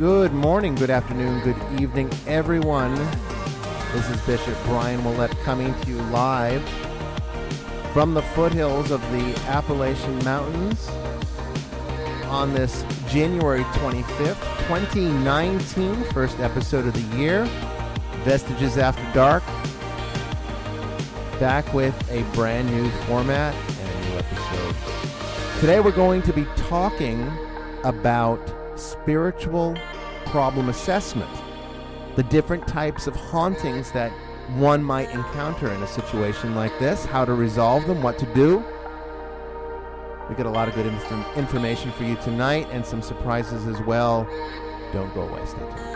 Good morning, good afternoon, good evening, everyone. This is Bishop Brian Willett coming to you live from the foothills of the Appalachian Mountains on this January 25th, 2019, first episode of the year, Vestiges After Dark, back with a brand new format and a new episode. Today we're going to be talking about spiritual problem assessment, the different types of hauntings that one might encounter in a situation like this, how to resolve them, what to do. We got a lot of good information for you tonight and some surprises as well. Don't go away, stay tuned.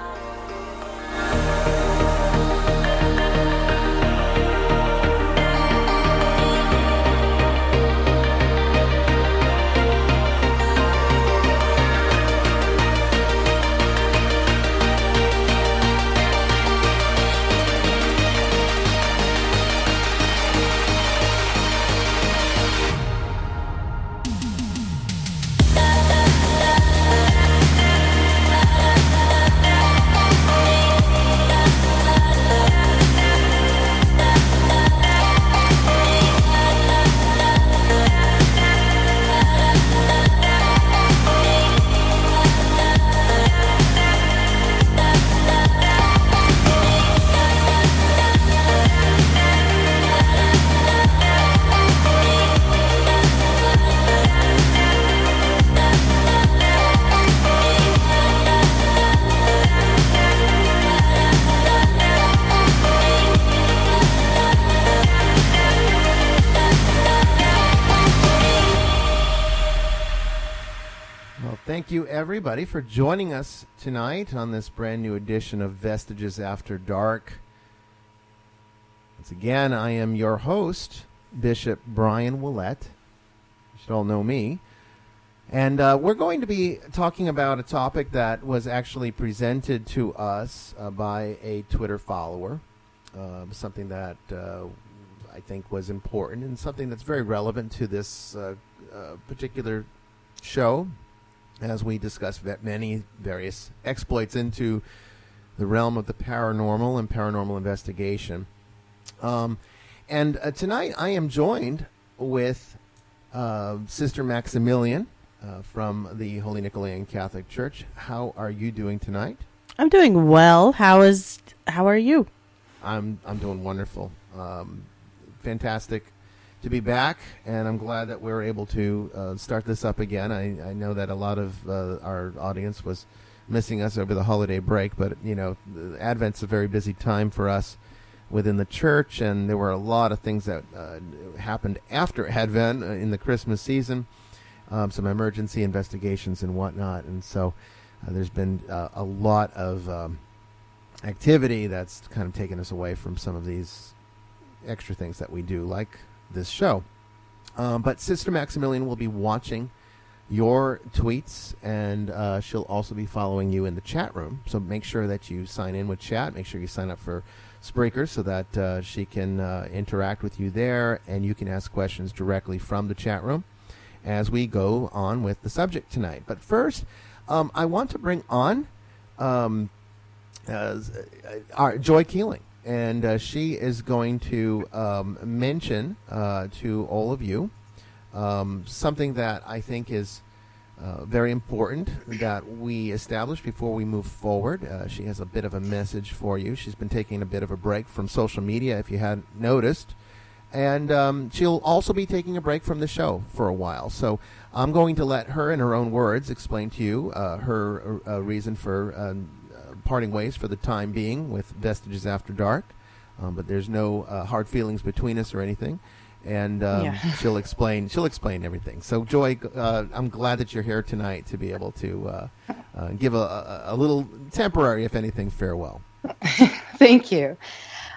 Thank you, everybody, for joining us tonight on this brand new edition of Vestiges After Dark. Once again, I am your host, Bishop Brian Willett. You should all know me. And we're going to be talking about a topic that was actually presented to us by a Twitter follower, something that I think was important and something that's very relevant to this particular show, as we discuss many various exploits into the realm of the paranormal and paranormal investigation. And tonight I am joined with Sister Maximilian from the Holy Nicholean Catholic Church. How are you doing tonight? I'm doing well. How are you? I'm doing wonderful. Fantastic to be back, and I'm glad that we're able to start this up again. I know that a lot of our audience was missing us over the holiday break, but you know, Advent's a very busy time for us within the church, and there were a lot of things that happened after Advent in the Christmas season, some emergency investigations and whatnot, and so there's been a lot of activity that's kind of taken us away from some of these extra things that we do, like this show. But Sister Maximilian will be watching your tweets, and she'll also be following you in the chat room. So make sure that you sign in with chat. Make sure you sign up for Spreaker so that she can interact with you there, and you can ask questions directly from the chat room as we go on with the subject tonight. But first, I want to bring on our Joy Keeling. And she is going to mention to all of you something that I think is very important that we establish before we move forward. She has a bit of a message for you. She's been taking a bit of a break from social media, if you hadn't noticed. And she'll also be taking a break from the show for a while. So I'm going to let her, in her own words, explain to you her reason for parting ways for the time being with Vestiges After Dark, but there's no hard feelings between us or anything, and she'll explain everything. So Joy, I'm glad that you're here tonight to be able to give a little temporary, if anything, farewell. Thank you.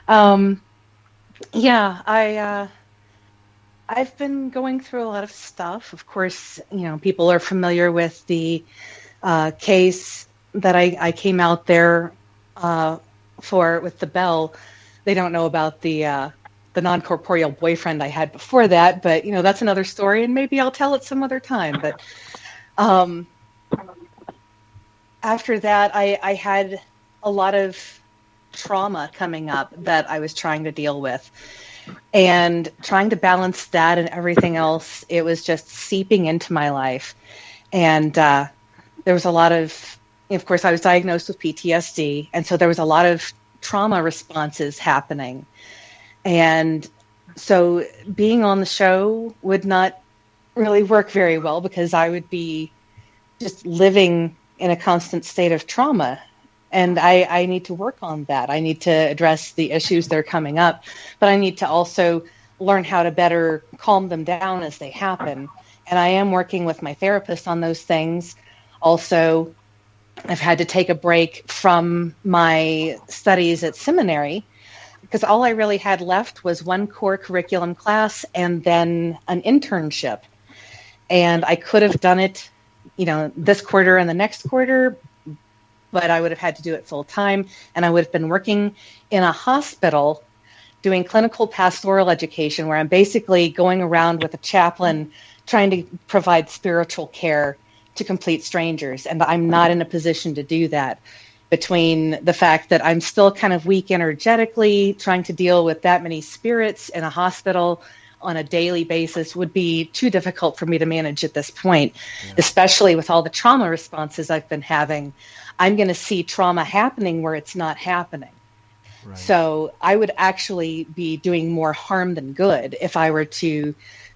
I've been going through a lot of stuff. Of course, people are familiar with the case that I came out there for with the bell. They don't know about the non-corporeal boyfriend I had before that, but that's another story, and maybe I'll tell it some other time. But after that, I had a lot of trauma coming up that I was trying to deal with. And trying to balance that and everything else, it was just seeping into my life. And there was a lot of course, I was diagnosed with PTSD. And so there was a lot of trauma responses happening. And so being on the show would not really work very well because I would be just living in a constant state of trauma. And I need to work on that. I need to address the issues that are coming up, but I need to also learn how to better calm them down as they happen. And I am working with my therapist on those things. Also, I've had to take a break from my studies at seminary because all I really had left was one core curriculum class and then an internship. And I could have done it, this quarter and the next quarter, but I would have had to do it full time, and I would have been working in a hospital doing clinical pastoral education where I'm basically going around with a chaplain trying to provide spiritual care to complete strangers, and I'm not in a position to do that. Between the fact that I'm still kind of weak energetically, trying to deal with that many spirits in a hospital on a daily basis would be too difficult for me to manage at this point, especially with all the trauma responses I've been having. I'm going to see trauma happening where it's not happening. Right. So I would actually be doing more harm than good if I were to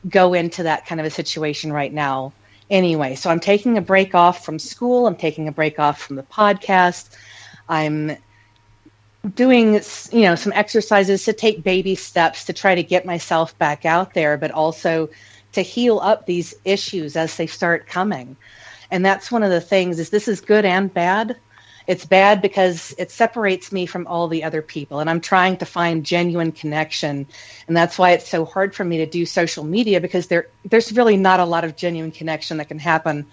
go into that kind of a situation right now anyway. So I'm taking a break off from school. I'm taking a break off from the podcast. I'm doing, some exercises to take baby steps to try to get myself back out there, but also to heal up these issues as they start coming. And that's one of the things is this is good and bad. It's bad because it separates me from all the other people, and I'm trying to find genuine connection. And that's why it's so hard for me to do social media, because there's really not a lot of genuine connection that can happen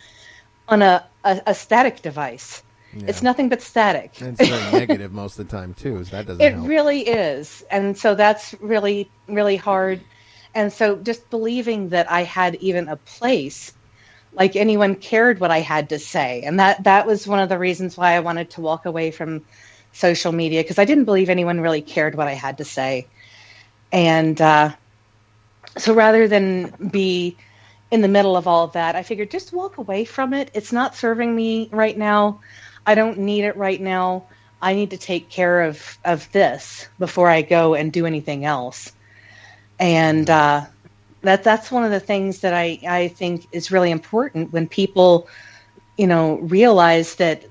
on a static device. Yeah. It's nothing but static. And it's very negative most of the time, too, so that doesn't help. It really is. And so that's really, really hard. And so just believing that I had even a place, like anyone cared what I had to say. And that was one of the reasons why I wanted to walk away from social media, because I didn't believe anyone really cared what I had to say. And so rather than be in the middle of all of that, I figured just walk away from it. It's not serving me right now. I don't need it right now. I need to take care of this before I go and do anything else. And that's one of the things that I think is really important when people, realize that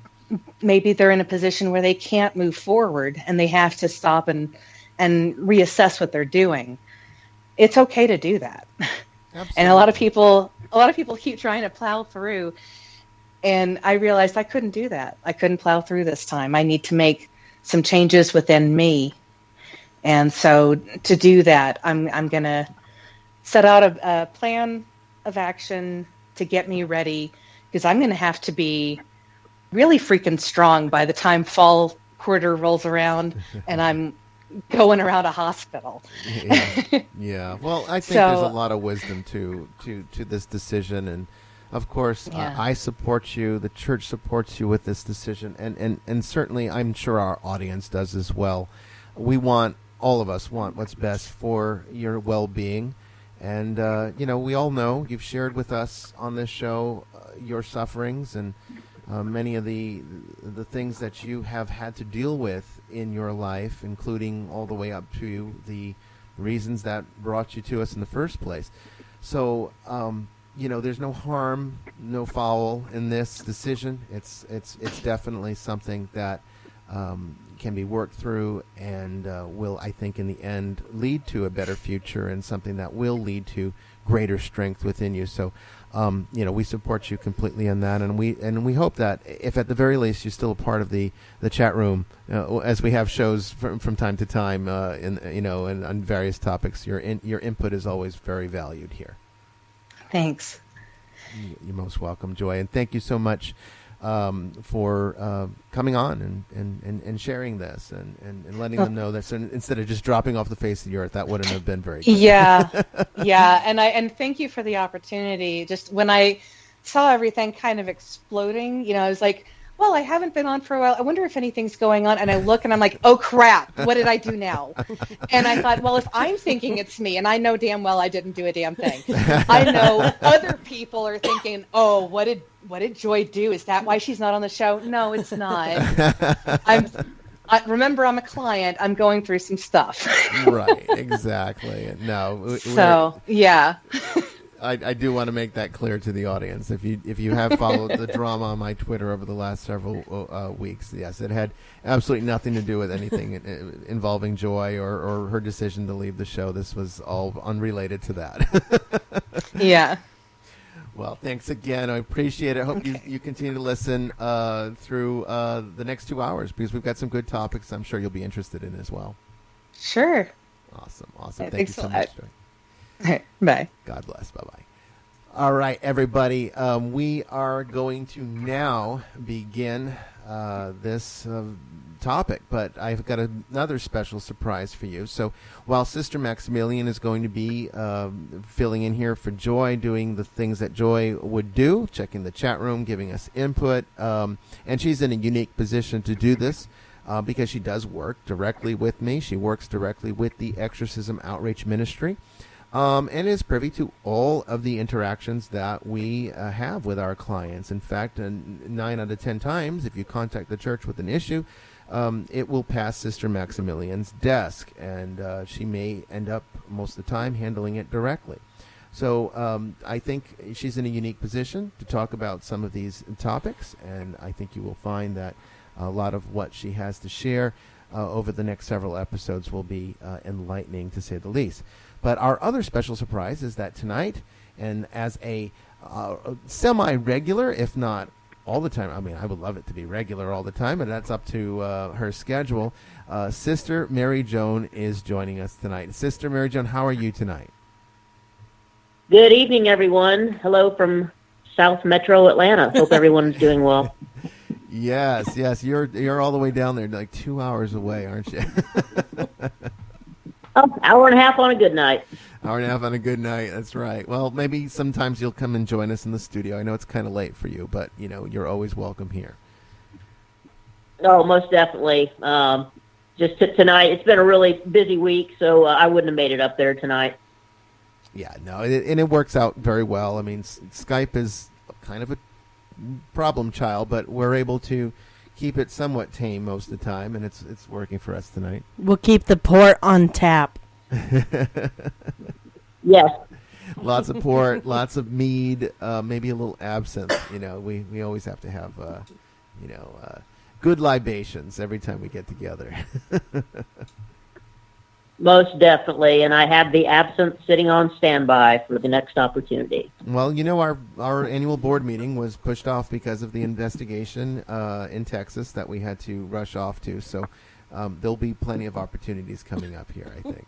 maybe they're in a position where they can't move forward and they have to stop and reassess what they're doing. It's okay to do that. Absolutely. And a lot of people keep trying to plow through, and I realized I couldn't do that. I couldn't plow through this time. I need to make some changes within me. And so to do that, I'm going to set out a plan of action to get me ready, because I'm going to have to be really freaking strong by the time fall quarter rolls around and I'm going around a hospital. Yeah. Well, I think there's a lot of wisdom to this decision. And of course, I support you. The church supports you with this decision. And certainly I'm sure our audience does as well. All of us want what's best for your well-being. And, we all know you've shared with us on this show your sufferings and many of the things that you have had to deal with in your life, including all the way up to the reasons that brought you to us in the first place. So, there's no harm, no foul in this decision. It's definitely something that can be worked through and will, I think, in the end lead to a better future and something that will lead to greater strength within you. So, we support you completely in that, and we hope that if at the very least you're still a part of the chat room, as we have shows from time to time, and on various topics, your input is always very valued here. Thanks. You're most welcome, Joy, and thank you so much for coming on and sharing this and letting them know that, so instead of just dropping off the face of the earth, that wouldn't have been very good. Yeah. And thank you for the opportunity. Just when I saw everything kind of exploding, I was like, well, I haven't been on for a while. I wonder if anything's going on. And I look and I'm like, oh, crap. What did I do now? And I thought, well, if I'm thinking it's me, and I know damn well I didn't do a damn thing, I know other people are thinking, oh, what did Joy do? Is that why she's not on the show? No, it's not. Remember, I'm a client. I'm going through some stuff. Right, exactly. No. Yeah. I do want to make that clear to the audience. If you have followed the drama on my Twitter over the last several weeks, yes, it had absolutely nothing to do with anything involving Joy or her decision to leave the show. This was all unrelated to that. Yeah. Well, thanks again. I appreciate it. I hope you continue to listen through the next 2 hours, because we've got some good topics I'm sure you'll be interested in as well. Sure. Awesome. Yeah, Thank you so much, Joy. All right, bye. God bless. Bye-bye. All right, everybody. We are going to now begin this topic, but I've got another special surprise for you. So while Sister Maximilian is going to be filling in here for Joy, doing the things that Joy would do, checking the chat room, giving us input, and she's in a unique position to do this because she does work directly with me. She works directly with the Exorcism Outreach Ministry. And is privy to all of the interactions that we have with our clients. In fact, 9 out of 10 times, if you contact the church with an issue, it will pass Sister Maximilian's desk, and she may end up most of the time handling it directly. So I think she's in a unique position to talk about some of these topics, and I think you will find that a lot of what she has to share over the next several episodes will be enlightening, to say the least. But our other special surprise is that tonight, and as a semi-regular, if not all the time, I mean, I would love it to be regular all the time, and that's up to her schedule, Sister Mary Joan is joining us tonight. Sister Mary Joan, how are you tonight? Good evening, everyone. Hello from South Metro Atlanta. Hope everyone's doing well. Yes, you're all the way down there, like 2 hours away, aren't you? Hour and a half on a good night. Hour and a half on a good night, that's right. Well, maybe sometimes you'll come and join us in the studio. I know it's kind of late for you, but, you're always welcome here. Oh, most definitely. Just tonight, it's been a really busy week, so I wouldn't have made it up there tonight. Yeah, no, and it works out very well. I mean, Skype is kind of a problem child, but we're able to keep it somewhat tame most of the time, and it's working for us tonight. We'll keep the port on tap. Yes. Lots of port, lots of mead, maybe a little absinthe. We always have to have good libations every time we get together. Most definitely, and I have the absinthe sitting on standby for the next opportunity. Well, our annual board meeting was pushed off because of the investigation in Texas that we had to rush off to, so there'll be plenty of opportunities coming up here, I think.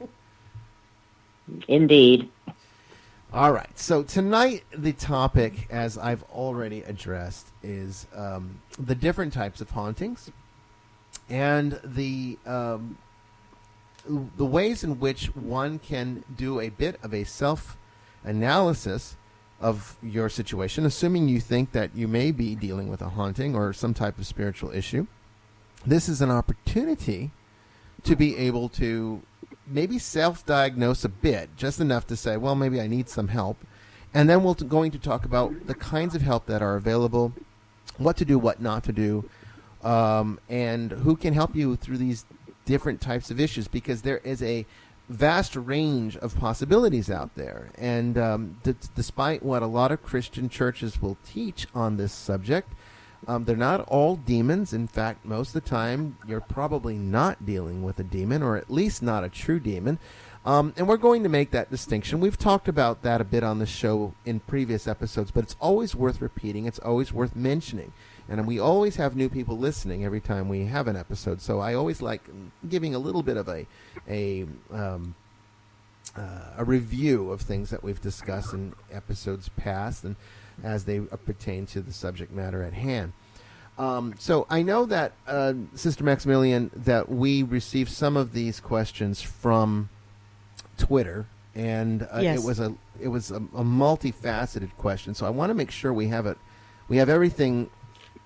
Indeed. All right, so tonight the topic, as I've already addressed, is the different types of hauntings and the ways in which one can do a bit of a self-analysis of your situation, assuming you think that you may be dealing with a haunting or some type of spiritual issue. This is an opportunity to be able to maybe self-diagnose a bit, just enough to say, well, maybe I need some help. And then we're going to talk about the kinds of help that are available, what to do, what not to do, and who can help you through these different types of issues, because there is a vast range of possibilities out there. And despite what a lot of Christian churches will teach on this subject, they're not all demons. In fact, most of the time, you're probably not dealing with a demon, or at least not a true demon. And we're going to make that distinction. We've talked about that a bit on the show in previous episodes, but it's always worth repeating. It's always worth mentioning. And we always have new people listening every time we have an episode. So I always like giving a little bit of a review of things that we've discussed in episodes past and as they pertain to the subject matter at hand. So I know that, Sister Maximilian, that we received some of these questions from Twitter, and yes. it was a multifaceted question. So I want to make sure we have everything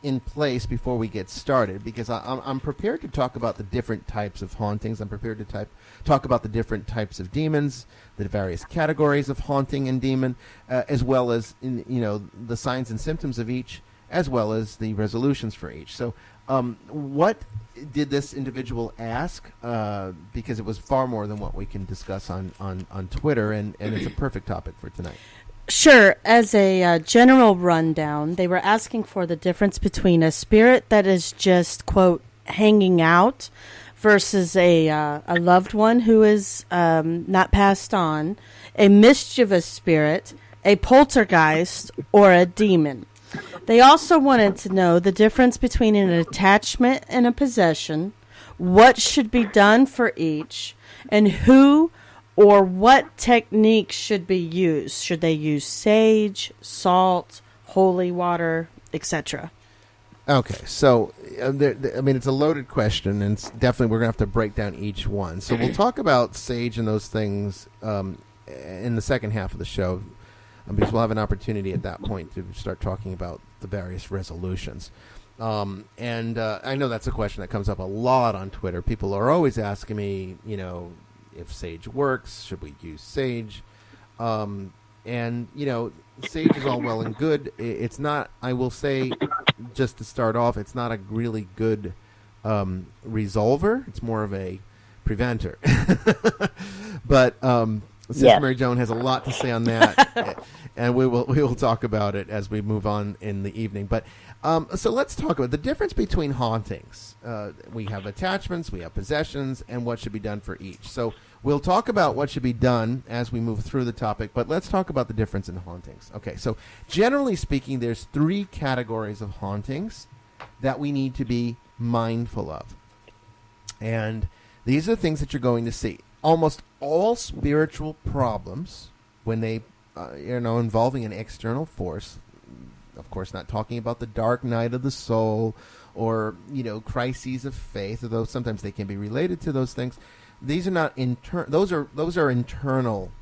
in place before we get started, because I'm prepared to talk about the different types of hauntings. I'm prepared to talk about the different types of demons, the various categories of haunting and demon, as well as the signs and symptoms of each, as well as the resolutions for each. So what did this individual ask? Because it was far more than what we can discuss on Twitter, and it's a perfect topic for tonight. Sure. As a general rundown, they were asking for the difference between a spirit that is just, quote, hanging out versus a loved one who is not passed on, a mischievous spirit, a poltergeist, or a demon. They also wanted to know the difference between an attachment and a possession, what should be done for each, and who or what techniques should be used. Should they use sage, salt, holy water, etc.? Okay, so it's a loaded question, and it's definitely we're going to have to break down each one. So we'll talk about sage and those things in the second half of the show, because we'll have an opportunity at that point to start talking about the various resolutions. And I know that's a question that comes up a lot on Twitter. People are always asking me, if sage works, should we use sage? And sage is all well and good. It's not, I will say, just to start off, it's not a really good resolver. It's more of a preventer. But Sister Mary Joan has a lot to say on that, and we will talk about it as we move on in the evening. But so let's talk about the difference between hauntings. We have attachments, we have possessions, and what should be done for each. So we'll talk about what should be done as we move through the topic, but let's talk about the difference in hauntings. Okay, so generally speaking, there's 3 categories of hauntings that we need to be mindful of. And these are things that you're going to see. Almost all spiritual problems, when they, involving an external force, of course, not talking about the dark night of the soul or, crises of faith, although sometimes they can be related to those things. These are not those are internal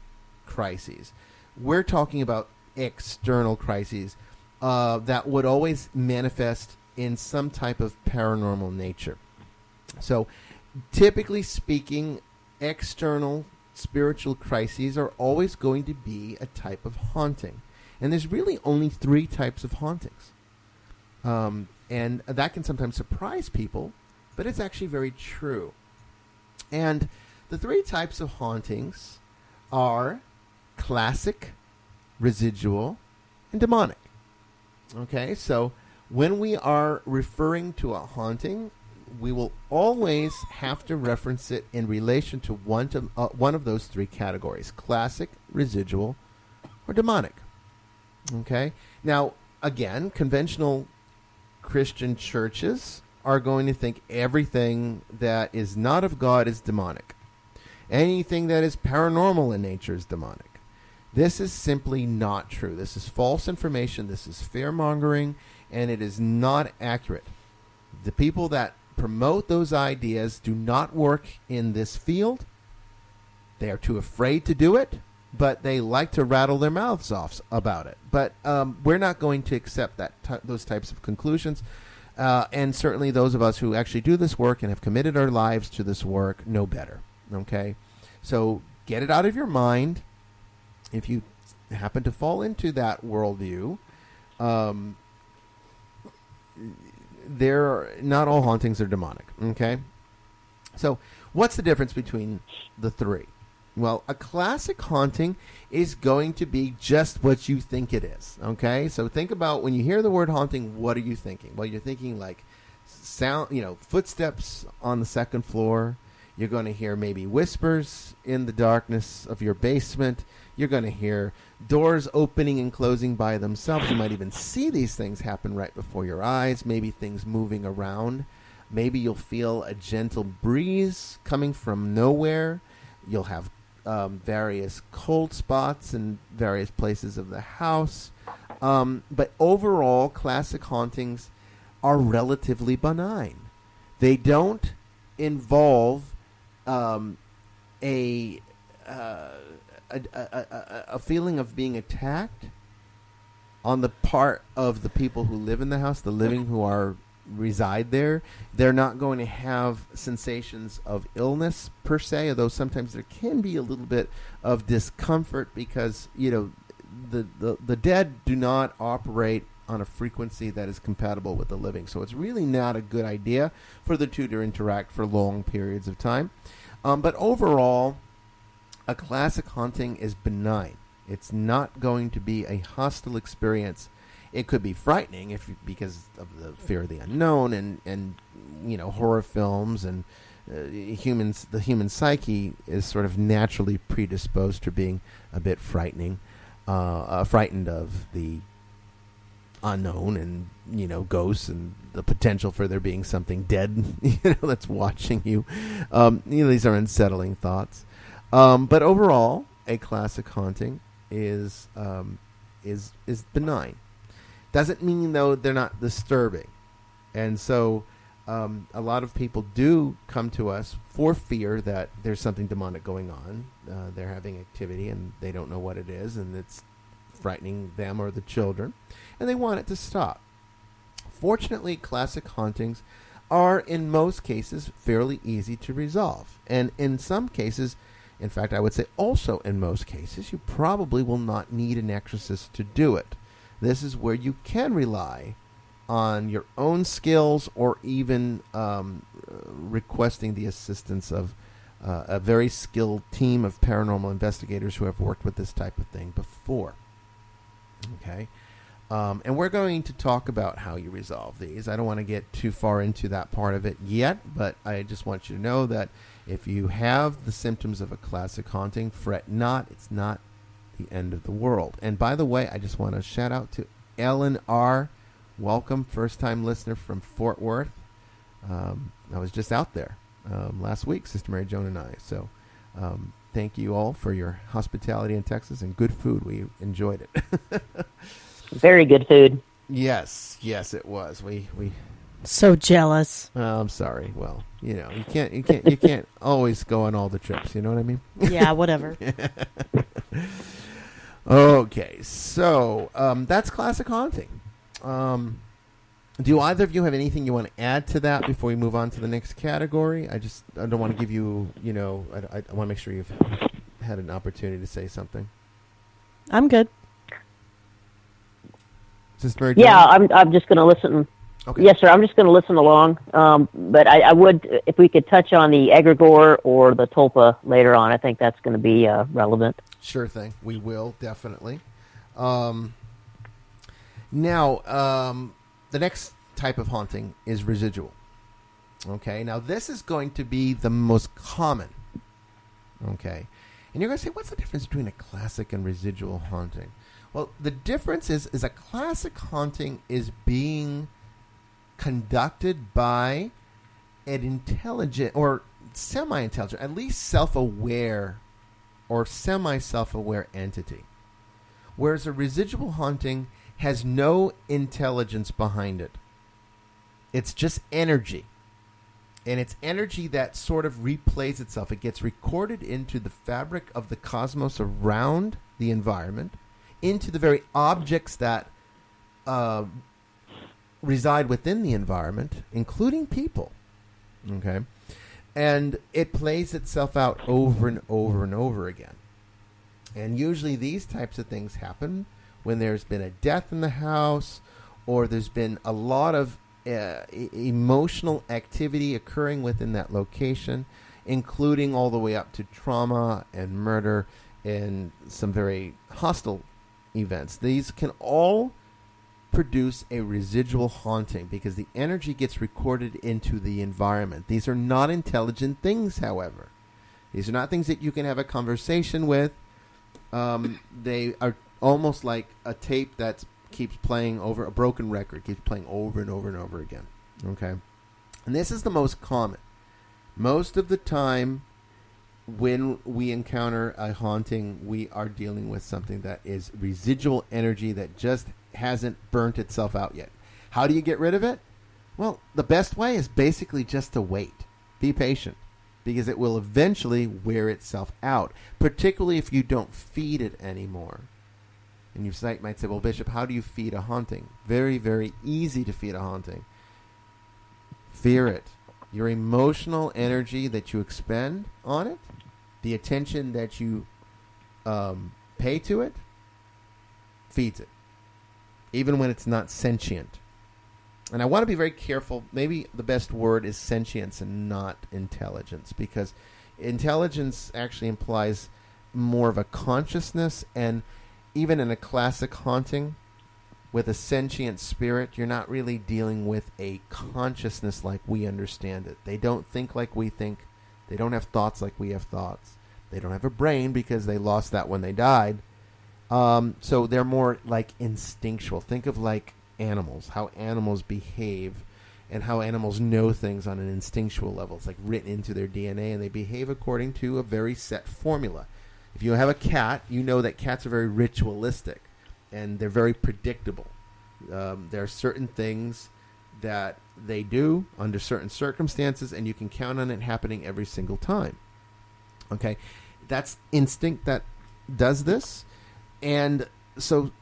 crises. We're talking about external crises that would always manifest in some type of paranormal nature. So, typically speaking, external spiritual crises are always going to be a type of haunting. And there's really only 3 types of hauntings. And that can sometimes surprise people, but it's actually very true. And the 3 types of hauntings are classic, residual, and demonic. Okay, so when we are referring to a haunting, we will always have to reference it in relation to one of those 3 categories: classic, residual, or demonic. Okay? Now, again, conventional Christian churches are going to think everything that is not of God is demonic. Anything that is paranormal in nature is demonic. This is simply not true. This is false information. This is fear-mongering, and it is not accurate. The people that promote those ideas do not work in this field. They are too afraid to do it, but they like to rattle their mouths off about it. But we're not going to accept those types of conclusions. And certainly those of us who actually do this work and have committed our lives to this work know better. Okay? So get it out of your mind. If you happen to fall into that worldview, not all hauntings are demonic. Okay? So what's the difference between the 3? Well, a classic haunting is going to be just what you think it is. Okay? So think about when you hear the word haunting, what are you thinking? Well, you're thinking like sound, footsteps on the second floor. You're going to hear maybe whispers in the darkness of your basement. You're going to hear doors opening and closing by themselves. You might even see these things happen right before your eyes. Maybe things moving around. Maybe you'll feel a gentle breeze coming from nowhere. You'll have various cold spots in various places of the house. But overall, classic hauntings are relatively benign. They don't involve a feeling of being attacked on the part of the people who live in the house, the living who are reside there, they're not going to have sensations of illness per se, although sometimes there can be a little bit of discomfort because, the dead do not operate on a frequency that is compatible with the living. So it's really not a good idea for the two to interact for long periods of time. But overall, a classic haunting is benign. It's not going to be a hostile experience. It could be frightening because of the fear of the unknown and horror films and the human psyche is sort of naturally predisposed to being a bit frightened of the unknown and ghosts and the potential for there being something dead that's watching you. These are unsettling thoughts. But overall, a classic haunting is benign. Doesn't mean, though, they're not disturbing. And so a lot of people do come to us for fear that there's something demonic going on. They're having activity and they don't know what it is, and it's frightening them or the children, and they want it to stop. Fortunately, classic hauntings are, in most cases, fairly easy to resolve. And in some cases, in fact, I would say also in most cases, you probably will not need an exorcist to do it. This is where you can rely on your own skills or even requesting the assistance of a very skilled team of paranormal investigators who have worked with this type of thing before. Okay. And we're going to talk about how you resolve these. I don't want to get too far into that part of it yet, but I just want you to know that if you have the symptoms of a classic haunting, fret not. It's not the end of the world. And by the way, I just want to shout out to Ellen R. Welcome, first-time listener from Fort Worth. I was just out there last week, Sister Mary Joan and I. So thank you all for your hospitality in Texas and good food. We enjoyed it. Very good food. Yes, it was. We So jealous. I'm sorry. Well, you can't always go on all the trips. You know what I mean? Yeah, whatever. Okay, so that's classic haunting. Do either of you have anything you want to add to that before we move on to the next category? I don't want to give you, I want to make sure you've had an opportunity to say something. I'm good. Sister Mary Yeah, I'm just going to listen. Okay. Yes, sir. I'm just going to listen along. But I would, if we could touch on the egregore or the tulpa later on, I think that's going to be relevant. Sure thing. We will, definitely. Now, the next type of haunting is residual. Okay, now this is going to be the most common. Okay, and you're going to say, what's the difference between a classic and residual haunting? Well, the difference is a classic haunting is being conducted by an intelligent or semi-intelligent, at least self-aware or semi-self-aware entity. Whereas a residual haunting has no intelligence behind it. It's just energy. And it's energy that sort of replays itself. It gets recorded into the fabric of the cosmos around the environment, into the very objects that reside within the environment, including people. Okay? And it plays itself out over and over and over again. And usually these types of things happen when there's been a death in the house, or there's been a lot of emotional activity occurring within that location, including all the way up to trauma and murder and some very hostile events. These can all produce a residual haunting because the energy gets recorded into the environment. These are not intelligent things, however. These are not things that you can have a conversation with. They are almost like a tape that keeps playing over, a broken record keeps playing over and over and over again. Okay? And this is the most common. Most of the time when we encounter a haunting, we are dealing with something that is residual energy that just hasn't burnt itself out yet. How do you get rid of it? Well, the best way is basically just to wait. Be patient, because it will eventually wear itself out, particularly if you don't feed it anymore. And you might say, well, Bishop, how do you feed a haunting? Very, very easy to feed a haunting. Fear it. Your emotional energy that you expend on it, the attention that you pay to it, feeds it. Even when it's not sentient. And I want to be very careful. Maybe the best word is sentience and not intelligence, because intelligence actually implies more of a consciousness, and even in a classic haunting with a sentient spirit, you're not really dealing with a consciousness like we understand it. They don't think like we think. They don't have thoughts like we have thoughts. They don't have a brain because they lost that when they died. So they're more like instinctual. Think of like animals, how animals behave and how animals know things on an instinctual level. It's like written into their DNA, and they behave according to a very set formula. If you have a cat, you know that cats are very ritualistic and they're very predictable. There are certain things that they do under certain circumstances, and you can count on it happening every single time. Okay? That's instinct that does this. And so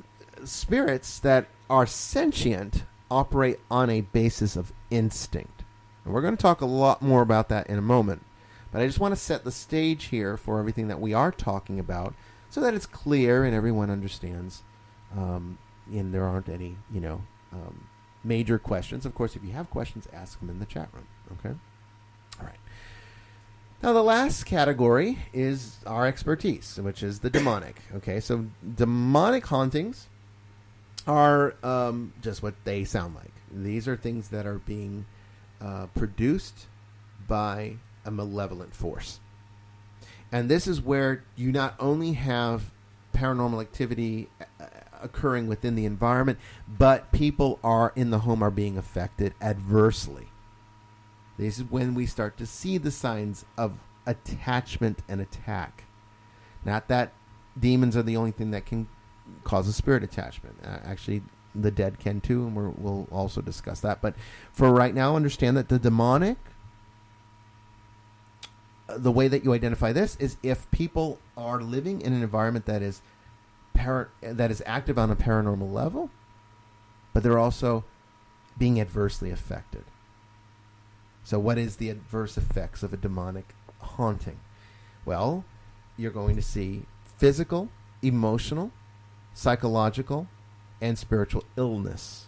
spirits that are sentient operate on a basis of instinct. And we're going to talk a lot more about that in a moment. But I just want to set the stage here for everything that we are talking about so that it's clear and everyone understands, and there aren't any, major questions. Of course, if you have questions, ask them in the chat room. Okay? All right. Now, the last category is our expertise, which is the demonic. Okay? So demonic hauntings are just what they sound like. These are things that are being produced by a malevolent force. And this is where you not only have paranormal activity occurring within the environment, but people in the home are being affected adversely. This is when we start to see the signs of attachment and attack. Not that demons are the only thing that can cause a spirit attachment. Actually, the dead can too, and we'll also discuss that. But for right now, understand that the demonic, the way that you identify this is if people are living in an environment that is active on a paranormal level, but they're also being adversely affected. So what is the adverse effects of a demonic haunting? Well, you're going to see physical, emotional, psychological, and spiritual illness.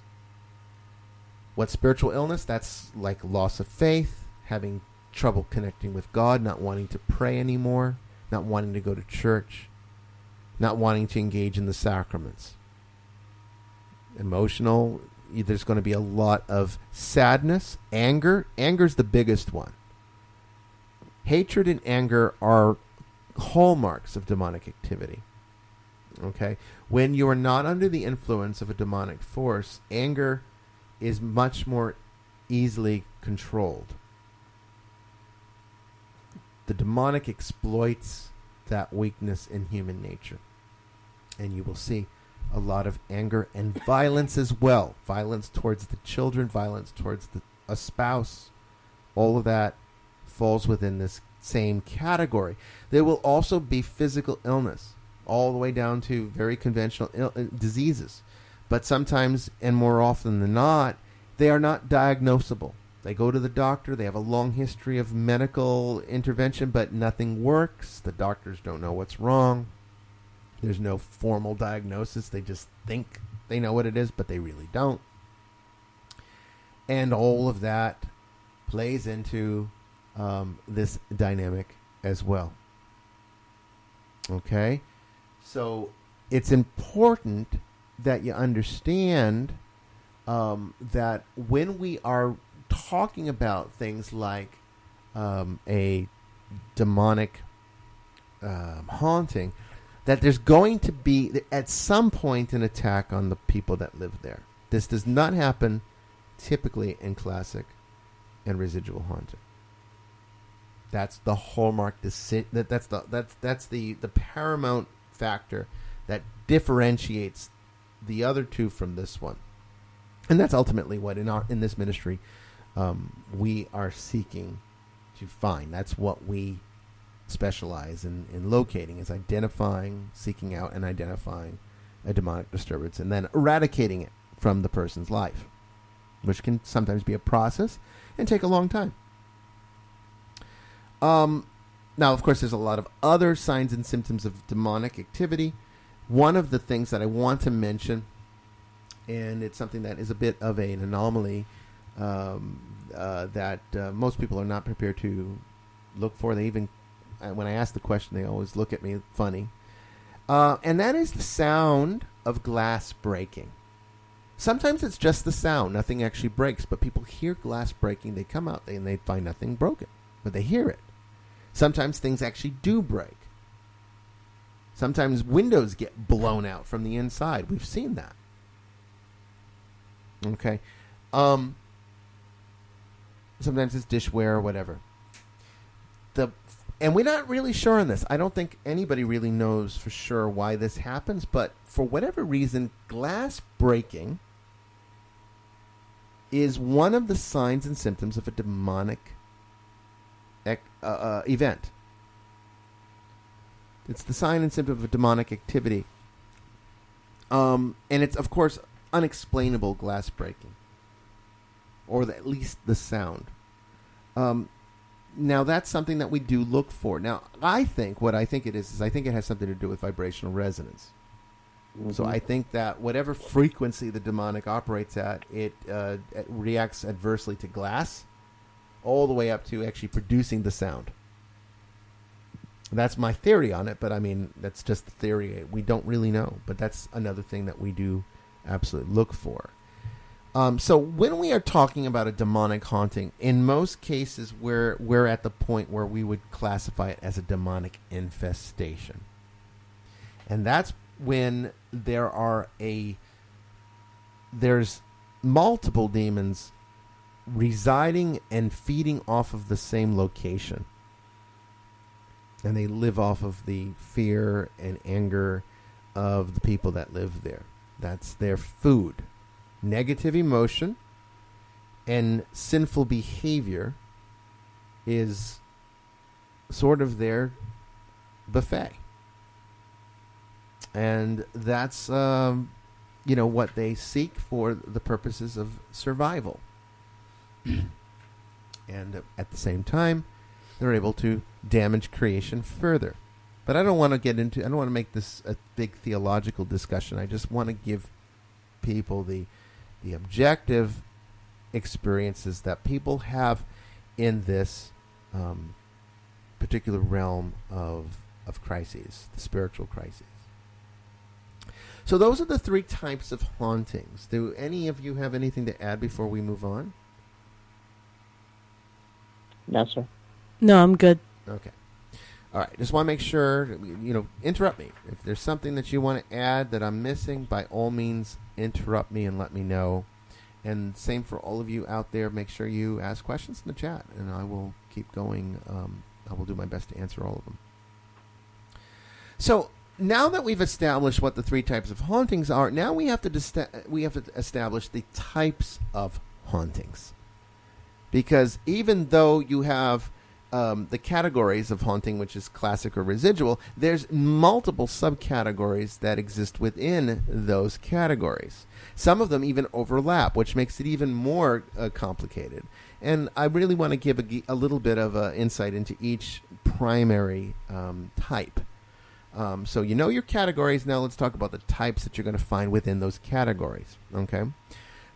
What's spiritual illness? That's like loss of faith, having trouble connecting with God, not wanting to pray anymore, not wanting to go to church, not wanting to engage in the sacraments. Emotional, there's going to be a lot of sadness, anger. Anger's the biggest one. Hatred and anger are hallmarks of demonic activity. Okay? When you are not under the influence of a demonic force, anger is much more easily controlled. The demonic exploits that weakness in human nature. And you will see a lot of anger and violence as well. Violence towards the children, violence towards a spouse. All of that falls within this same category. There will also be physical illness, all the way down to very conventional diseases. But sometimes, and more often than not, they are not diagnosable. They go to the doctor, they have a long history of medical intervention, but nothing works. The doctors don't know what's wrong. There's no formal diagnosis. They just think they know what it is, but they really don't. And all of that plays into this dynamic as well. Okay? So it's important that you understand that when we are talking about things like a demonic haunting, that there's going to be at some point an attack on the people that live there. This does not happen typically in classic and residual haunting. That's the hallmark. That's the paramount factor that differentiates the other two from this one, and that's ultimately what in this ministry we are seeking to find. That's what we specialize in locating, is identifying, seeking out, and identifying a demonic disturbance and then eradicating it from the person's life, which can sometimes be a process and take a long time. Now, of course, there's a lot of other signs and symptoms of demonic activity. One of the things that I want to mention, and it's something that is a bit of an anomaly that most people are not prepared to look for. They even, when I ask the question, they always look at me funny. And that is the sound of glass breaking. Sometimes it's just the sound. Nothing actually breaks, but people hear glass breaking. They come out and they find nothing broken, but they hear it. Sometimes things actually do break. Sometimes windows get blown out from the inside. We've seen that. Okay. Sometimes it's dishware or whatever. And we're not really sure on this. I don't think anybody really knows for sure why this happens, but for whatever reason, glass breaking is one of the signs and symptoms of a demonic event. It's the sign and symptom of a demonic activity. And it's, of course, unexplainable glass breaking. Or at least the sound. Now, that's something that we do look for. Now, what I think it is I think it has something to do with vibrational resonance. Mm-hmm. So I think that whatever frequency the demonic operates at, it reacts adversely to glass, all the way up to actually producing the sound. That's my theory on it, but I mean, that's just the theory. We don't really know, but that's another thing that we do absolutely look for. So when we are talking about a demonic haunting, in most cases, we're at the point where we would classify it as a demonic infestation. And that's when there's multiple demons residing and feeding off of the same location. And they live off of the fear and anger of the people that live there. That's their food. Negative emotion and sinful behavior is sort of their buffet. And that's, what they seek for the purposes of survival. And at the same time, they're able to damage creation further. But I don't want to make this a big theological discussion. I just want to give people the objective experiences that people have in this particular realm of crises, the spiritual crises. So those are the three types of hauntings. Do any of you have anything to add before we move on? No, sir. No, I'm good. Okay. All right. Just want to make sure, interrupt me. If there's something that you want to add that I'm missing, by all means, interrupt me and let me know. And same for all of you out there. Make sure you ask questions in the chat, and I will keep going. I will do my best to answer all of them. So now that we've established what the three types of hauntings are, now we have to establish the types of hauntings. Because even though you have the categories of haunting, which is classic or residual, there's multiple subcategories that exist within those categories. Some of them even overlap, which makes it even more complicated. And I really want to give a little bit of insight into each primary type. So you know your categories. Now let's talk about the types that you're going to find within those categories. Okay?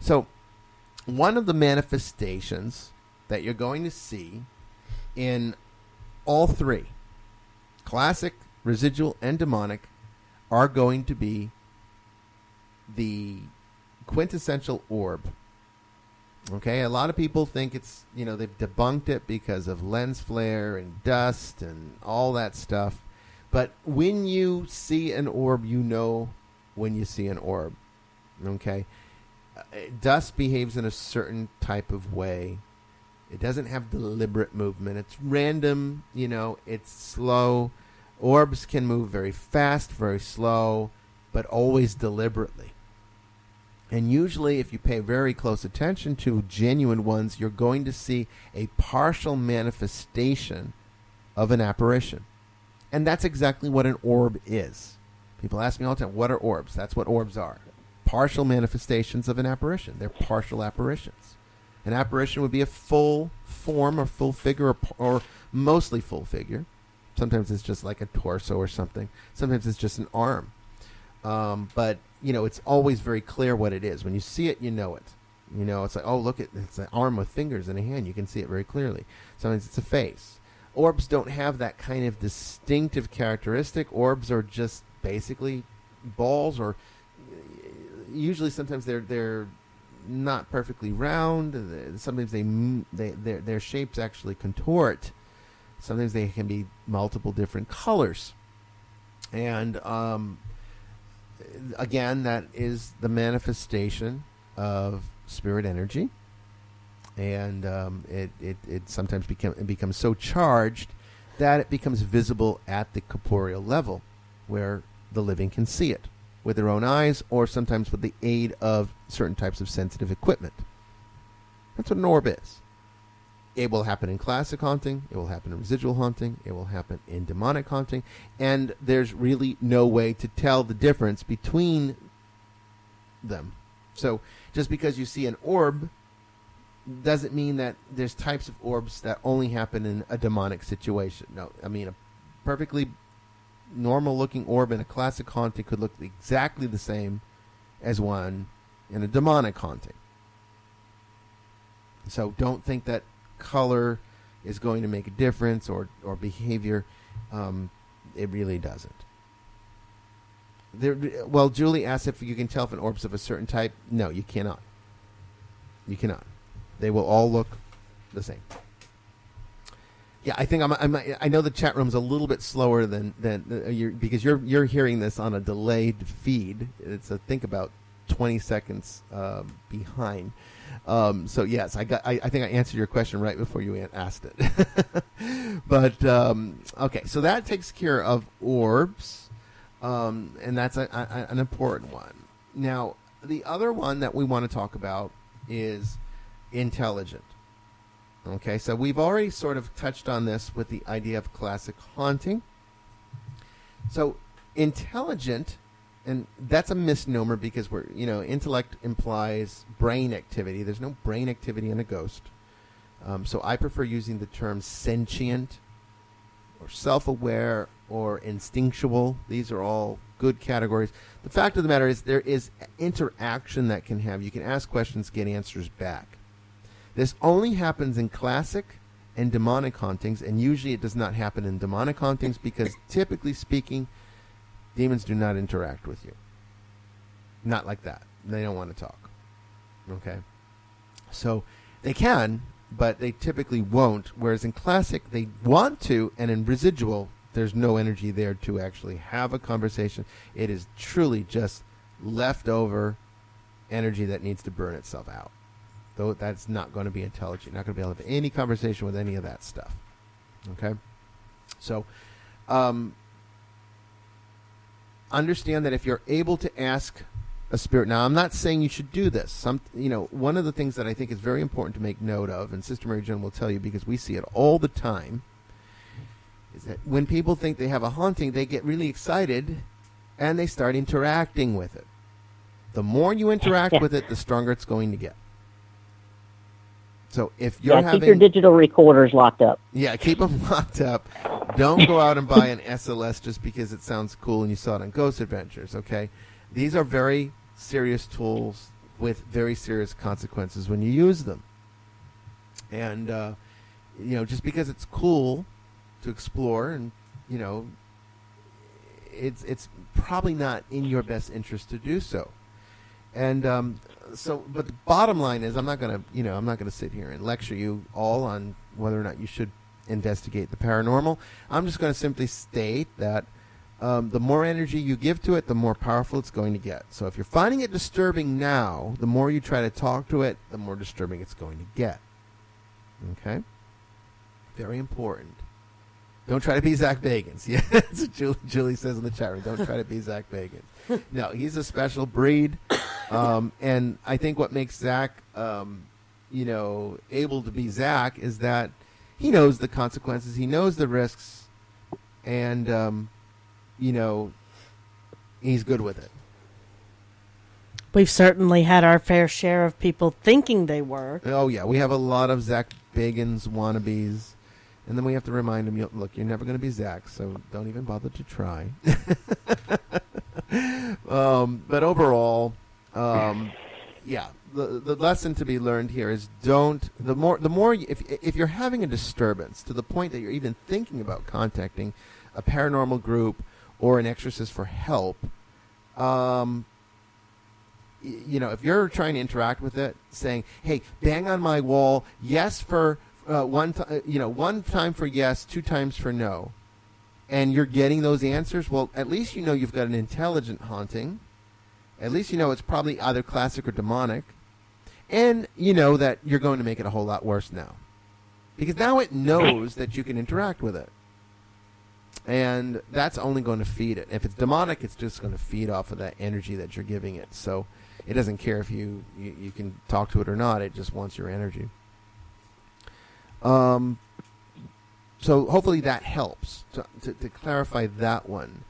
So one of the manifestations that you're going to see in all three, classic, residual, and demonic, are going to be the quintessential orb. Okay, a lot of people think it's, they've debunked it because of lens flare and dust and all that stuff. But when you see an orb, you know when you see an orb. Okay? Dust behaves in a certain type of way. It doesn't have deliberate movement. It's random, it's slow. Orbs can move very fast, very slow, but always deliberately. And usually, if you pay very close attention to genuine ones, you're going to see a partial manifestation of an apparition. And that's exactly what an orb is. People ask me all the time, what are orbs? That's what orbs are. Partial manifestations of an apparition. They're partial apparitions. An apparition would be a full form or full figure or mostly full figure. Sometimes it's just like a torso or something. Sometimes it's just an arm. But, it's always very clear what it is. When you see it, you know it. It's like, oh, look, it's an arm with fingers and a hand. You can see it very clearly. Sometimes it's a face. Orbs don't have that kind of distinctive characteristic. Orbs are just basically balls, or usually sometimes they're not perfectly round. Sometimes their shapes actually contort. Sometimes they can be multiple different colors. And again, that is the manifestation of spirit energy. And it sometimes becomes so charged that it becomes visible at the corporeal level, where the living can see it with their own eyes, or sometimes with the aid of certain types of sensitive equipment. That's what an orb is. It will happen in classic haunting, it will happen in residual haunting, it will happen in demonic haunting, and there's really no way to tell the difference between them. So just because you see an orb doesn't mean that there's types of orbs that only happen in a demonic situation. No, I mean, a perfectly normal-looking orb in a classic haunting could look exactly the same as one in a demonic haunting. So don't think that color is going to make a difference, or behavior. It really doesn't. Well, Julie asked if you can tell if an orb's of a certain type. No, you cannot. You cannot. They will all look the same. Yeah, I think I know the chat room's a little bit slower than because you're hearing this on a delayed feed. It's think about 20 seconds behind. So yes, I think I answered your question right before you asked it. But okay, so that takes care of orbs, and that's an important one. Now, the other one that we want to talk about is intelligent. Okay, so we've already sort of touched on this with the idea of classic haunting. So intelligent, and that's a misnomer because intellect implies brain activity. There's no brain activity in a ghost. So I prefer using the term sentient or self-aware or instinctual. These are all good categories. The fact of the matter is there is interaction that can have. You can ask questions, get answers back. This only happens in classic and demonic hauntings, and usually it does not happen in demonic hauntings because, typically speaking, demons do not interact with you. Not like that. They don't want to talk. Okay? So they can, but they typically won't, whereas in classic they want to, and in residual there's no energy there to actually have a conversation. It is truly just leftover energy that needs to burn itself out. Though that's not going to be intelligent. Not going to be able to have any conversation with any of that stuff. Okay? So, understand that if you're able to ask a spirit... Now, I'm not saying you should do this. One of the things that I think is very important to make note of, and Sister Mary Jane will tell you because we see it all the time, is that when people think they have a haunting, they get really excited and they start interacting with it. The more you interact with it, the stronger it's going to get. So if you're keep your digital recorders locked up. Yeah, keep them locked up. Don't go out and buy an SLS just because it sounds cool and you saw it on Ghost Adventures, okay? These are very serious tools with very serious consequences when you use them. And, just because it's cool to explore and, it's probably not in your best interest to do so. And but the bottom line is, I'm not gonna sit here and lecture you all on whether or not you should investigate the paranormal. I'm just going to simply state that the more energy you give to it, the more powerful it's going to get. So if you're finding it disturbing now, the more you try to talk to it, the more disturbing it's going to get. Okay? Very important. Don't try to be Zach Bagans. Yeah, that's what Julie says in the chat room. Don't try to be Zach Bagans. No, he's a special breed. And I think what makes Zach, able to be Zach is that he knows the consequences. He knows the risks. And, he's good with it. We've certainly had our fair share of people thinking they were. Oh, yeah. We have a lot of Zach Bagans wannabes. And then we have to remind them, look, you're never going to be Zach, so don't even bother to try. But overall, yeah, the lesson to be learned here is if you're having a disturbance to the point that you're even thinking about contacting a paranormal group or an exorcist for help, if you're trying to interact with it, saying, hey, bang on my wall, yes for one time for yes, 2 times for no, and you're getting those answers, well, at least you know you've got an intelligent haunting. At least you know it's probably either classic or demonic. And you know that you're going to make it a whole lot worse now. Because now it knows that you can interact with it. And that's only going to feed it. If it's demonic, it's just going to feed off of that energy that you're giving it. So it doesn't care if you can talk to it or not. It just wants your energy. So hopefully that helps to clarify that one.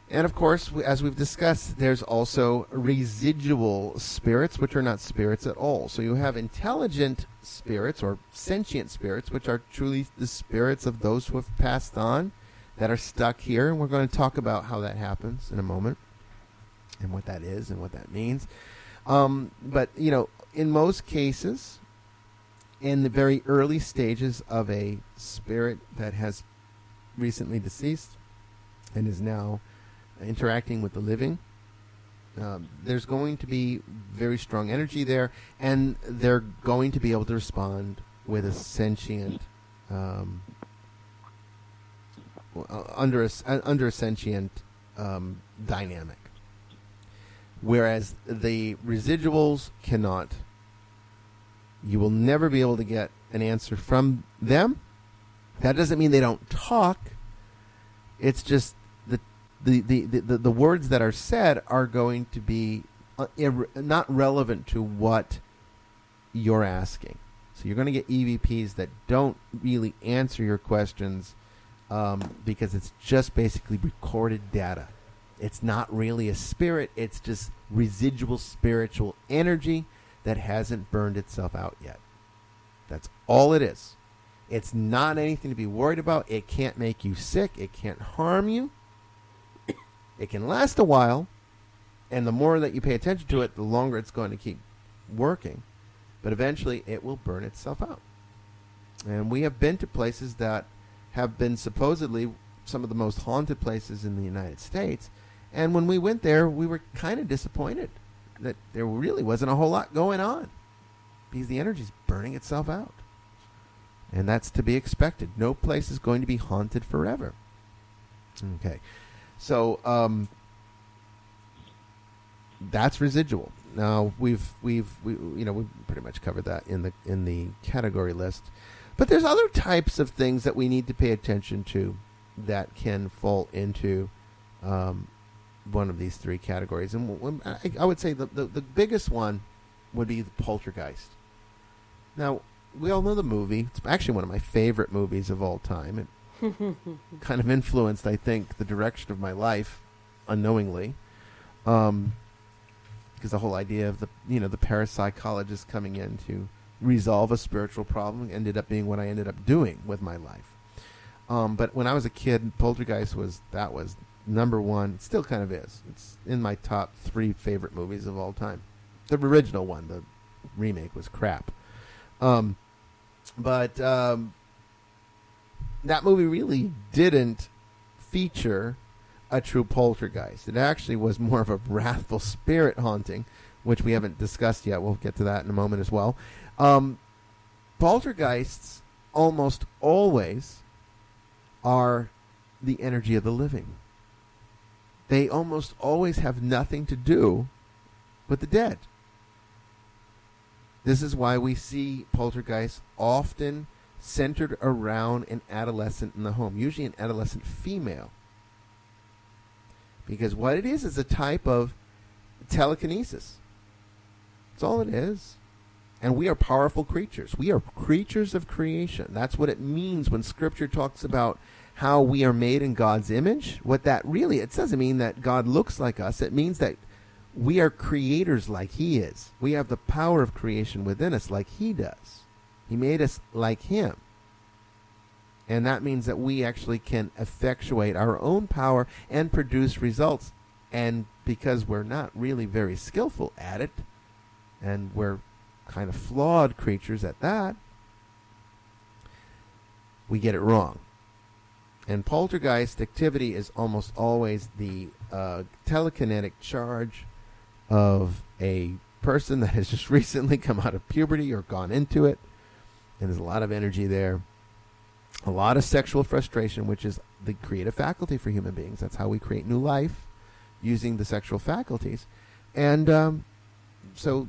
And of course, as we've discussed, there's also residual spirits, which are not spirits at all. So you have intelligent spirits or sentient spirits, which are truly the spirits of those who have passed on that are stuck here. And we're going to talk about how that happens in a moment and what that is and what that means. But, in most cases, in the very early stages of a spirit that has recently deceased and is now interacting with the living, there's going to be very strong energy there, and they're going to be able to respond with a sentient, under a sentient dynamic, whereas the residuals cannot. You will never be able to get an answer from them. That doesn't mean they don't talk. It's just the words that are said are going to be not relevant to what you're asking. So you're going to get EVPs that don't really answer your questions because it's just basically recorded data. It's not really a spirit. It's just residual spiritual energy that hasn't burned itself out yet. That's all it is. It's not anything to be worried about. It can't make you sick. It can't harm you. It can last a while, and the more that you pay attention to it, the longer it's going to keep working. But eventually, it will burn itself out. And we have been to places that have been supposedly some of the most haunted places in the United States. And when we went there, we were kind of disappointed that there really wasn't a whole lot going on because the energy's burning itself out. And that's to be expected. No place is going to be haunted forever. Okay. So that's residual. Now we pretty much covered that in the category list. But there's other types of things that we need to pay attention to that can fall into one of these 3 categories. And I would say the biggest one would be the Poltergeist. Now, we all know the movie. It's actually one of my favorite movies of all time. It kind of influenced, I think, the direction of my life unknowingly. Because the whole idea of the parapsychologist coming in to resolve a spiritual problem ended up being what I ended up doing with my life. But when I was a kid, Poltergeist was number 1. It still kind of is. It's in my top 3 favorite movies of all time. The original one, the remake, was crap. But that movie really didn't feature a true poltergeist. It actually was more of a wrathful spirit haunting, which we haven't discussed yet. We'll get to that in a moment as well. Poltergeists almost always are the energy of the living. They almost always have nothing to do with the dead. This is why we see poltergeists often centered around an adolescent in the home, usually an adolescent female. Because what it is a type of telekinesis. That's all it is. And we are powerful creatures. We are creatures of creation. That's what it means when Scripture talks about how we are made in God's image, what that really, it doesn't mean that God looks like us. It means that we are creators like he is. We have the power of creation within us like he does. He made us like him. And that means that we actually can effectuate our own power and produce results. And because we're not really very skillful at it, and we're kind of flawed creatures at that, we get it wrong. And poltergeist activity is almost always the telekinetic charge of a person that has just recently come out of puberty or gone into it. And there's a lot of energy there. A lot of sexual frustration, which is the creative faculty for human beings. That's how we create new life, using the sexual faculties. And so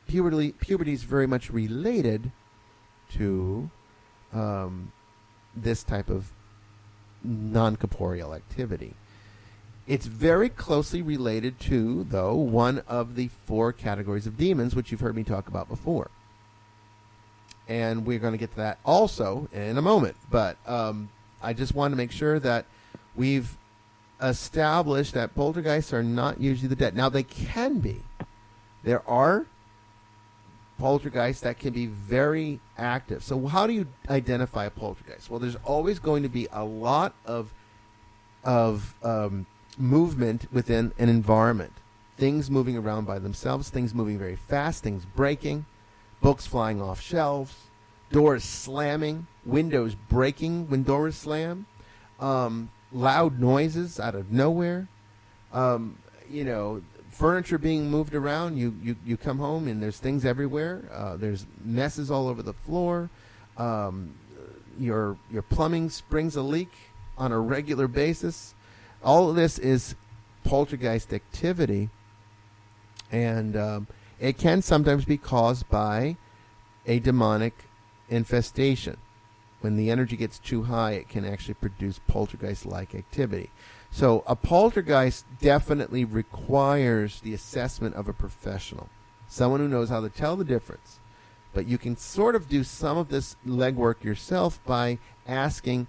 puberty is very much related to this type of non-corporeal activity. It's very closely related to, though, one of the 4 categories of demons, which you've heard me talk about before. And we're going to get to that also in a moment. But I just want to make sure that we've established that poltergeists are not usually the dead. Now, they can be. There are poltergeists that can be very active. So how do you identify a poltergeist? Well, there's always going to be a lot of movement within an environment. Things moving around by themselves, things moving very fast, things breaking, books flying off shelves, doors slamming, windows breaking when doors slam, loud noises out of nowhere, furniture being moved around. You come home and there's things everywhere. There's messes all over the floor. Your plumbing springs a leak on a regular basis. All of this is poltergeist activity, and it can sometimes be caused by a demonic infestation. When the energy gets too high, it can actually produce poltergeist-like activity. So a poltergeist definitely requires the assessment of a professional, someone who knows how to tell the difference. But you can sort of do some of this legwork yourself by asking,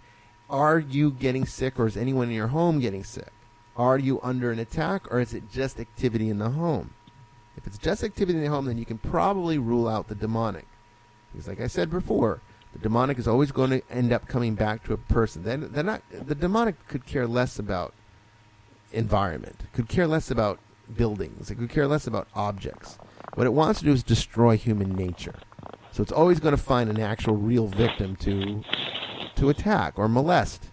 are you getting sick, or is anyone in your home getting sick? Are you under an attack, or is it just activity in the home? If it's just activity in the home, then you can probably rule out the demonic. Because like I said before, the demonic is always going to end up coming back to a person. The demonic could care less about environment, could care less about buildings, it could care less about objects. What it wants to do is destroy human nature. So it's always going to find an actual real victim to attack or molest.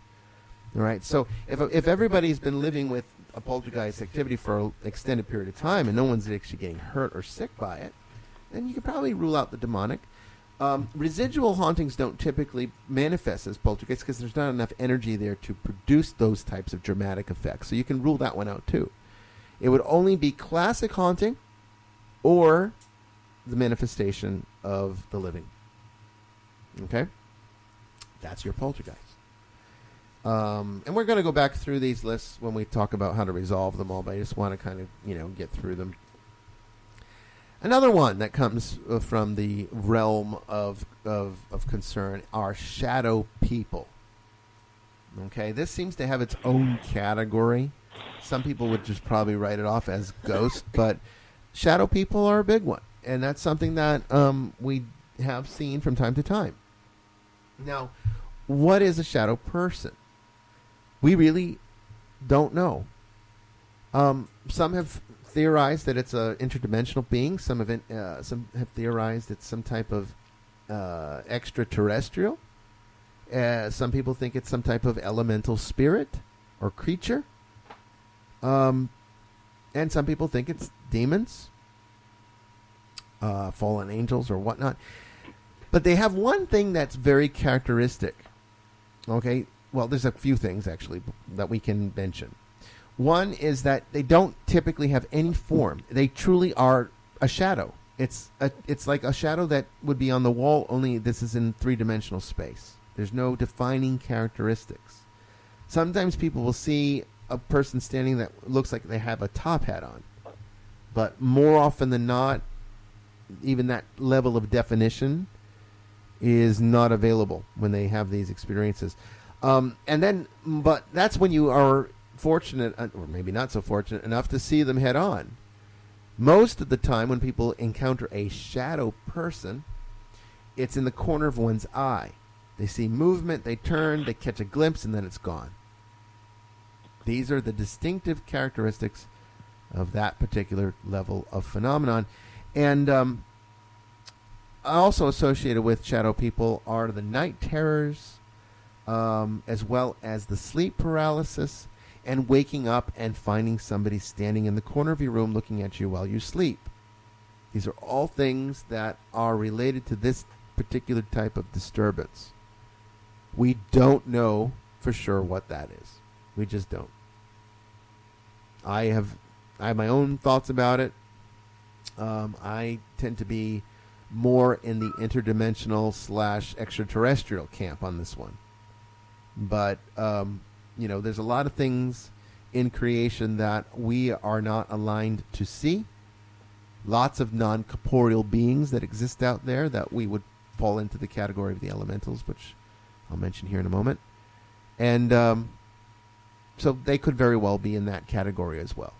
All right. So if everybody's been living with a poltergeist activity for an extended period of time and no one's actually getting hurt or sick by it, then you could probably rule out the demonic. Residual hauntings don't typically manifest as poltergeists because there's not enough energy there to produce those types of dramatic effects. So you can rule that one out too. It would only be classic haunting or the manifestation of the living. Okay? That's your poltergeist. And we're going to go back through these lists when we talk about how to resolve them all, but I just want to kind of, get through them. Another one that comes from the realm of concern are shadow people. Okay, this seems to have its own category. Some people would just probably write it off as ghost, but shadow people are a big one, and that's something that we have seen from time to time. Now, what is a shadow person? We really don't know. Some have theorized that it's an interdimensional being. Some have theorized it's some type of extraterrestrial. Some people think it's some type of elemental spirit or creature. And some people think it's demons, fallen angels or whatnot. But they have one thing that's very characteristic. Okay, well, there's a few things actually that we can mention. One is that they don't typically have any form. They truly are a shadow. It's like a shadow that would be on the wall, only this is in three-dimensional space. There's no defining characteristics. Sometimes people will see a person standing that looks like they have a top hat on. But more often than not, even that level of definition is not available when they have these experiences. But that's when you are fortunate, or maybe not so fortunate enough to see them head on. Most of the time when people encounter a shadow person, it's in the corner of one's eye. They see movement, they turn, they catch a glimpse, and then it's gone. These are the distinctive characteristics of that particular level of phenomenon. And also associated with shadow people are the night terrors, as well as the sleep paralysis, and waking up and finding somebody standing in the corner of your room looking at you while you sleep. These are all things that are related to this particular type of disturbance. We don't know for sure what that is. We just don't. I have my own thoughts about it. I tend to be more in the interdimensional / extraterrestrial camp on this one. But, there's a lot of things in creation that we are not aligned to see. Lots of non-corporeal beings that exist out there that we would fall into the category of the elementals, which I'll mention here in a moment. And so they could very well be in that category as well.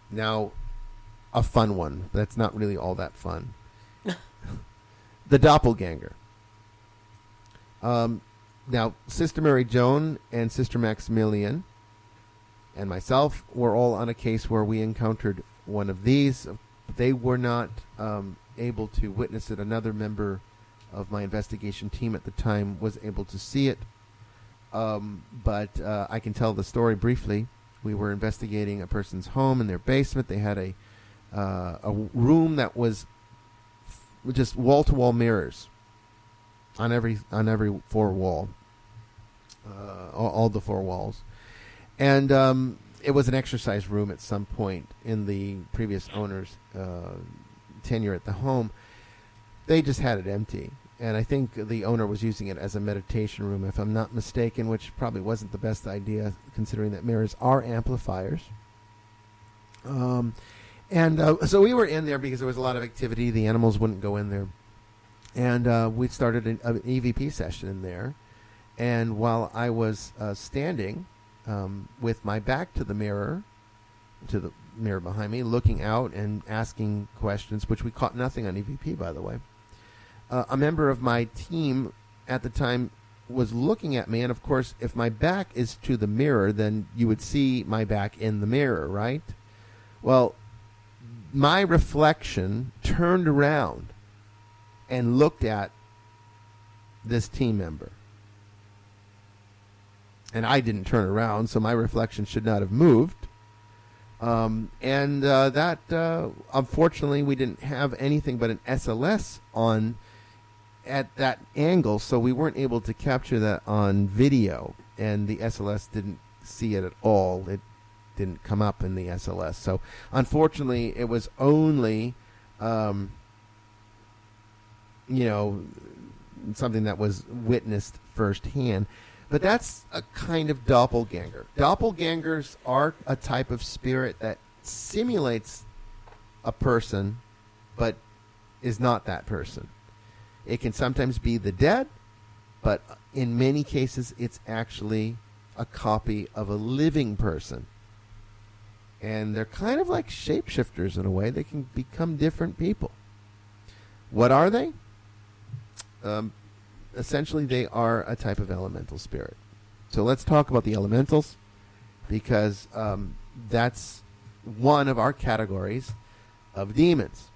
Now, a fun one that's not really all that fun. The Doppelganger. Now, Sister Mary Joan and Sister Maximilian and myself were all on a case where we encountered one of these. They were not able to witness it. Another member of my investigation team at the time was able to see it. But I can tell the story briefly. We were investigating a person's home in their basement. They had a room that was just wall-to-wall mirrors on every 4 wall, all the 4 walls, and it was an exercise room at some point in the previous owner's tenure at the home. They just had it empty, and I think the owner was using it as a meditation room, if I'm not mistaken, which probably wasn't the best idea, considering that mirrors are amplifiers. So we were in there because there was a lot of activity. The animals wouldn't go in there. And we started an EVP session in there. And while I was standing with my back to the mirror behind me, looking out and asking questions, which we caught nothing on EVP, by the way, a member of my team at the time was looking at me. And, of course, if my back is to the mirror, then you would see my back in the mirror, right? Well, my reflection turned around and looked at this team member. And I didn't turn around, so my reflection should not have moved. Unfortunately, we didn't have anything but an SLS on at that angle, so we weren't able to capture that on video, and the SLS didn't see it at all. It didn't come up in the SLS. So unfortunately, it was only, something that was witnessed firsthand. But that's a kind of doppelganger. Doppelgangers are a type of spirit that simulates a person, but is not that person. It can sometimes be the dead, but in many cases, it's actually a copy of a living person. And they're kind of like shapeshifters in a way. They can become different people. What are they? Essentially, they are a type of elemental spirit. So let's talk about the elementals, because that's one of our categories of demons.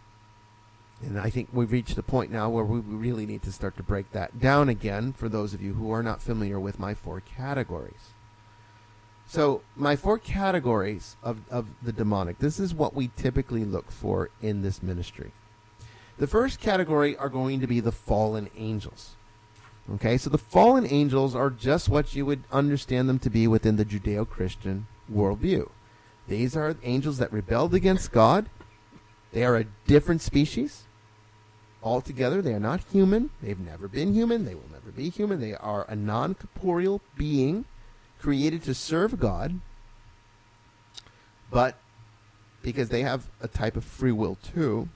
And I think we've reached a point now where we really need to start to break that down again for those of you who are not familiar with my 4 categories. So my 4 categories of the demonic, this is what we typically look for in this ministry. The first category are going to be the fallen angels. Okay, so the fallen angels are just what you would understand them to be within the Judeo-Christian worldview. These are angels that rebelled against God. They are a different species. Altogether, they are not human. They've never been human. They will never be human. They are a non-corporeal being created to serve God, but because they have a type of free will too,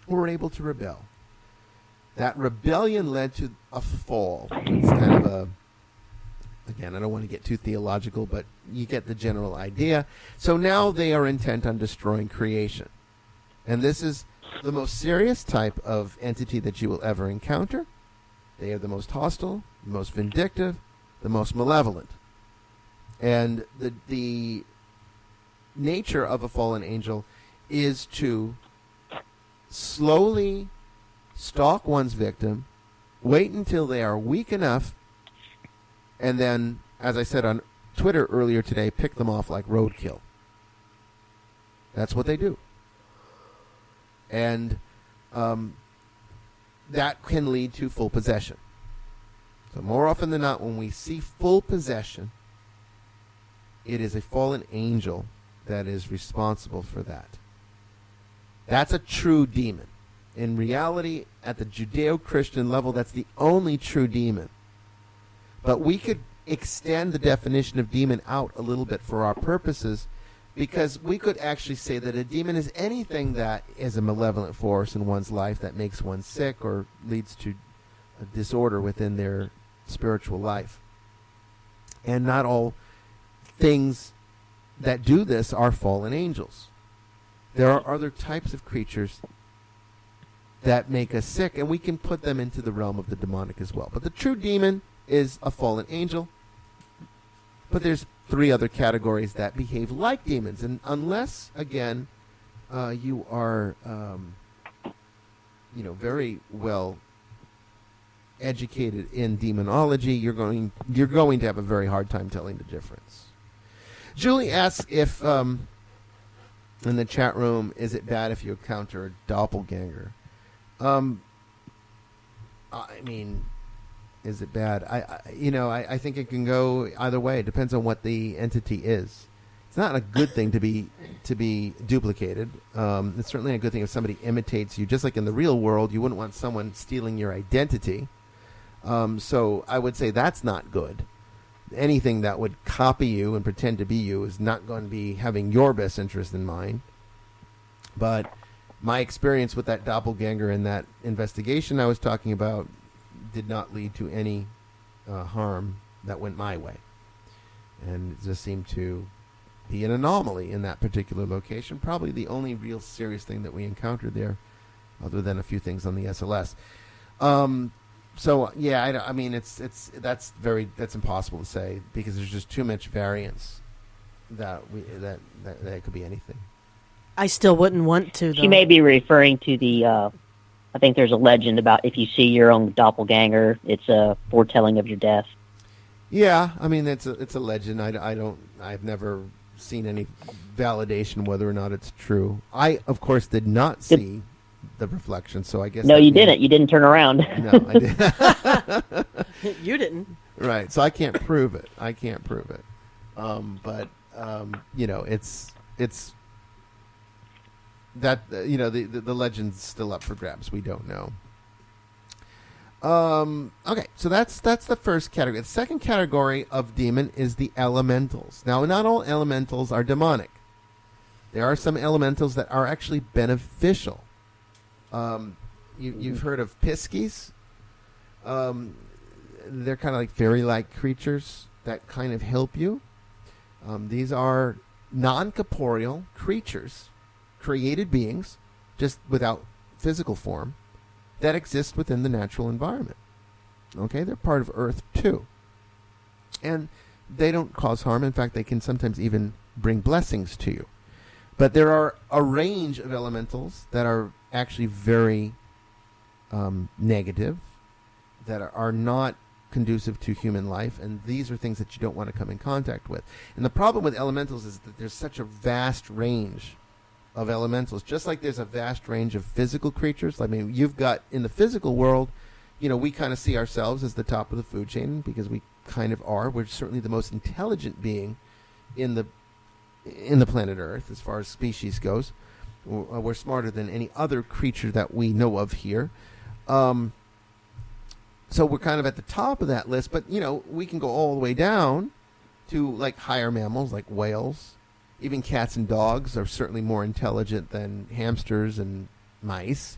we're able to rebel. That rebellion led to a fall. It's kind of a, again, I don't want to get too theological, but you get the general idea. So now they are intent on destroying creation. And this is the most serious type of entity that you will ever encounter. They are the most hostile, the most vindictive, the most malevolent. And the nature of a fallen angel is to slowly stalk one's victim, wait until they are weak enough, and then, as I said on Twitter earlier today, pick them off like roadkill. That's what they do. And that can lead to full possession. So more often than not, when we see full possession, it is a fallen angel that is responsible for that. That's a true demon. In reality, at the Judeo-Christian level, that's the only true demon. But we could extend the definition of demon out a little bit for our purposes, because we could actually say that a demon is anything that is a malevolent force in one's life that makes one sick or leads to a disorder within their spiritual life. And not all things that do this are fallen angels. There are other types of creatures that make us sick, and we can put them into the realm of the demonic as well. But the true demon is a fallen angel. But there's 3 other categories that behave like demons. And unless, again, you are, very well educated in demonology, you're going to have a very hard time telling the difference. Julie asks if, in the chat room, is it bad if you encounter a doppelganger? Is it bad? I think it can go either way. It depends on what the entity is. It's not a good thing to be duplicated. It's certainly a good thing if somebody imitates you. Just like in the real world, you wouldn't want someone stealing your identity. So I would say that's not good. Anything that would copy you and pretend to be you is not going to be having your best interest in mind. But my experience with that doppelganger in that investigation I was talking about did not lead to any harm that went my way. And it just seemed to be an anomaly in that particular location. Probably the only real serious thing that we encountered there, other than a few things on the SLS. So yeah, that's impossible to say, because there's just too much variance that it could be anything. I still wouldn't want to, though. She may be referring to the, I think there's a legend about if you see your own doppelganger, it's a foretelling of your death. Yeah, it's a legend. I've never seen any validation whether or not it's true. I, of course, did not see the reflection, so I guess... No, you didn't. You didn't turn around. No, I didn't. You didn't. Right, so I can't prove it. But it's that, the legend's still up for grabs. We don't know. Okay, so that's the first category. The second category of demon is the elementals. Now, not all elementals are demonic. There are some elementals that are actually beneficial. You've heard of piskies. They're kind of like fairy-like creatures that kind of help you. These are non-corporeal creatures, created beings, just without physical form, that exist within the natural environment. Okay, they're part of Earth too. And they don't cause harm. In fact, they can sometimes even bring blessings to you. But there are a range of elementals that are actually very negative, that are not conducive to human life, and these are things that you don't want to come in contact with. And the problem with elementals is that there's such a vast range of elementals, just like there's a vast range of physical creatures. You've got, in the physical world, we kind of see ourselves as the top of the food chain, because we kind of are. We're certainly the most intelligent being in the planet Earth as far as species goes. We're smarter than any other creature that we know of here. So we're kind of at the top of that list, but we can go all the way down to like higher mammals like whales. Even cats and dogs are certainly more intelligent than hamsters and mice.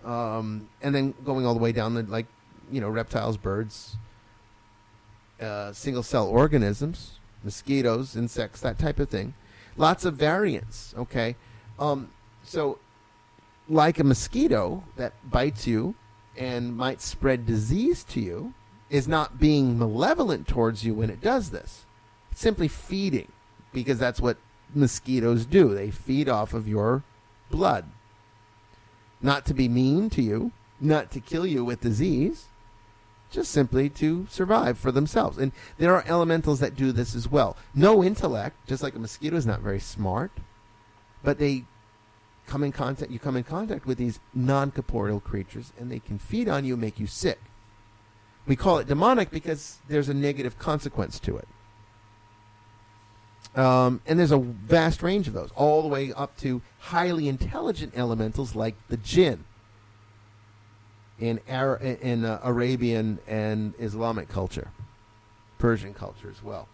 and then going all the way down the reptiles, birds, single cell organisms, mosquitoes, insects, that type of thing. Lots of variants. Okay, so like a mosquito that bites you and might spread disease to you is not being malevolent towards you when it does this. It's simply feeding, because that's what mosquitoes do. They feed off of your blood. Not to be mean to you, not to kill you with disease, just simply to survive for themselves. And there are elementals that do this as well. No intellect, just like a mosquito is not very smart, but they come in contact. You come in contact with these non-corporeal creatures, and they can feed on you, make you sick. We call it demonic because there's a negative consequence to it. And there's a vast range of those, all the way up to highly intelligent elementals like the jinn in Arabian and Islamic culture, Persian culture as well.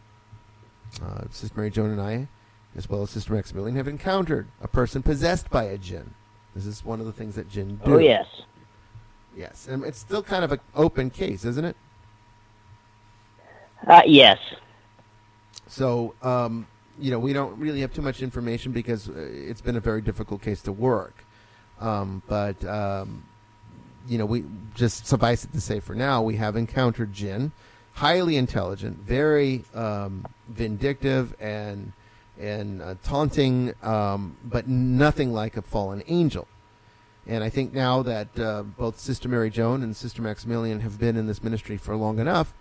Sister Mary Joan and I, as well as Sister Maximilian, have encountered a person possessed by a jinn. This is one of the things that jinn do. Oh, yes. Yes, and it's still kind of an open case, isn't it? Yes. So, we don't really have too much information because it's been a very difficult case to work. We just suffice it to say for now, we have encountered jinn, highly intelligent, very vindictive and taunting, but nothing like a fallen angel. And I think now that both Sister Mary Joan and Sister Maximilian have been in this ministry for long enough,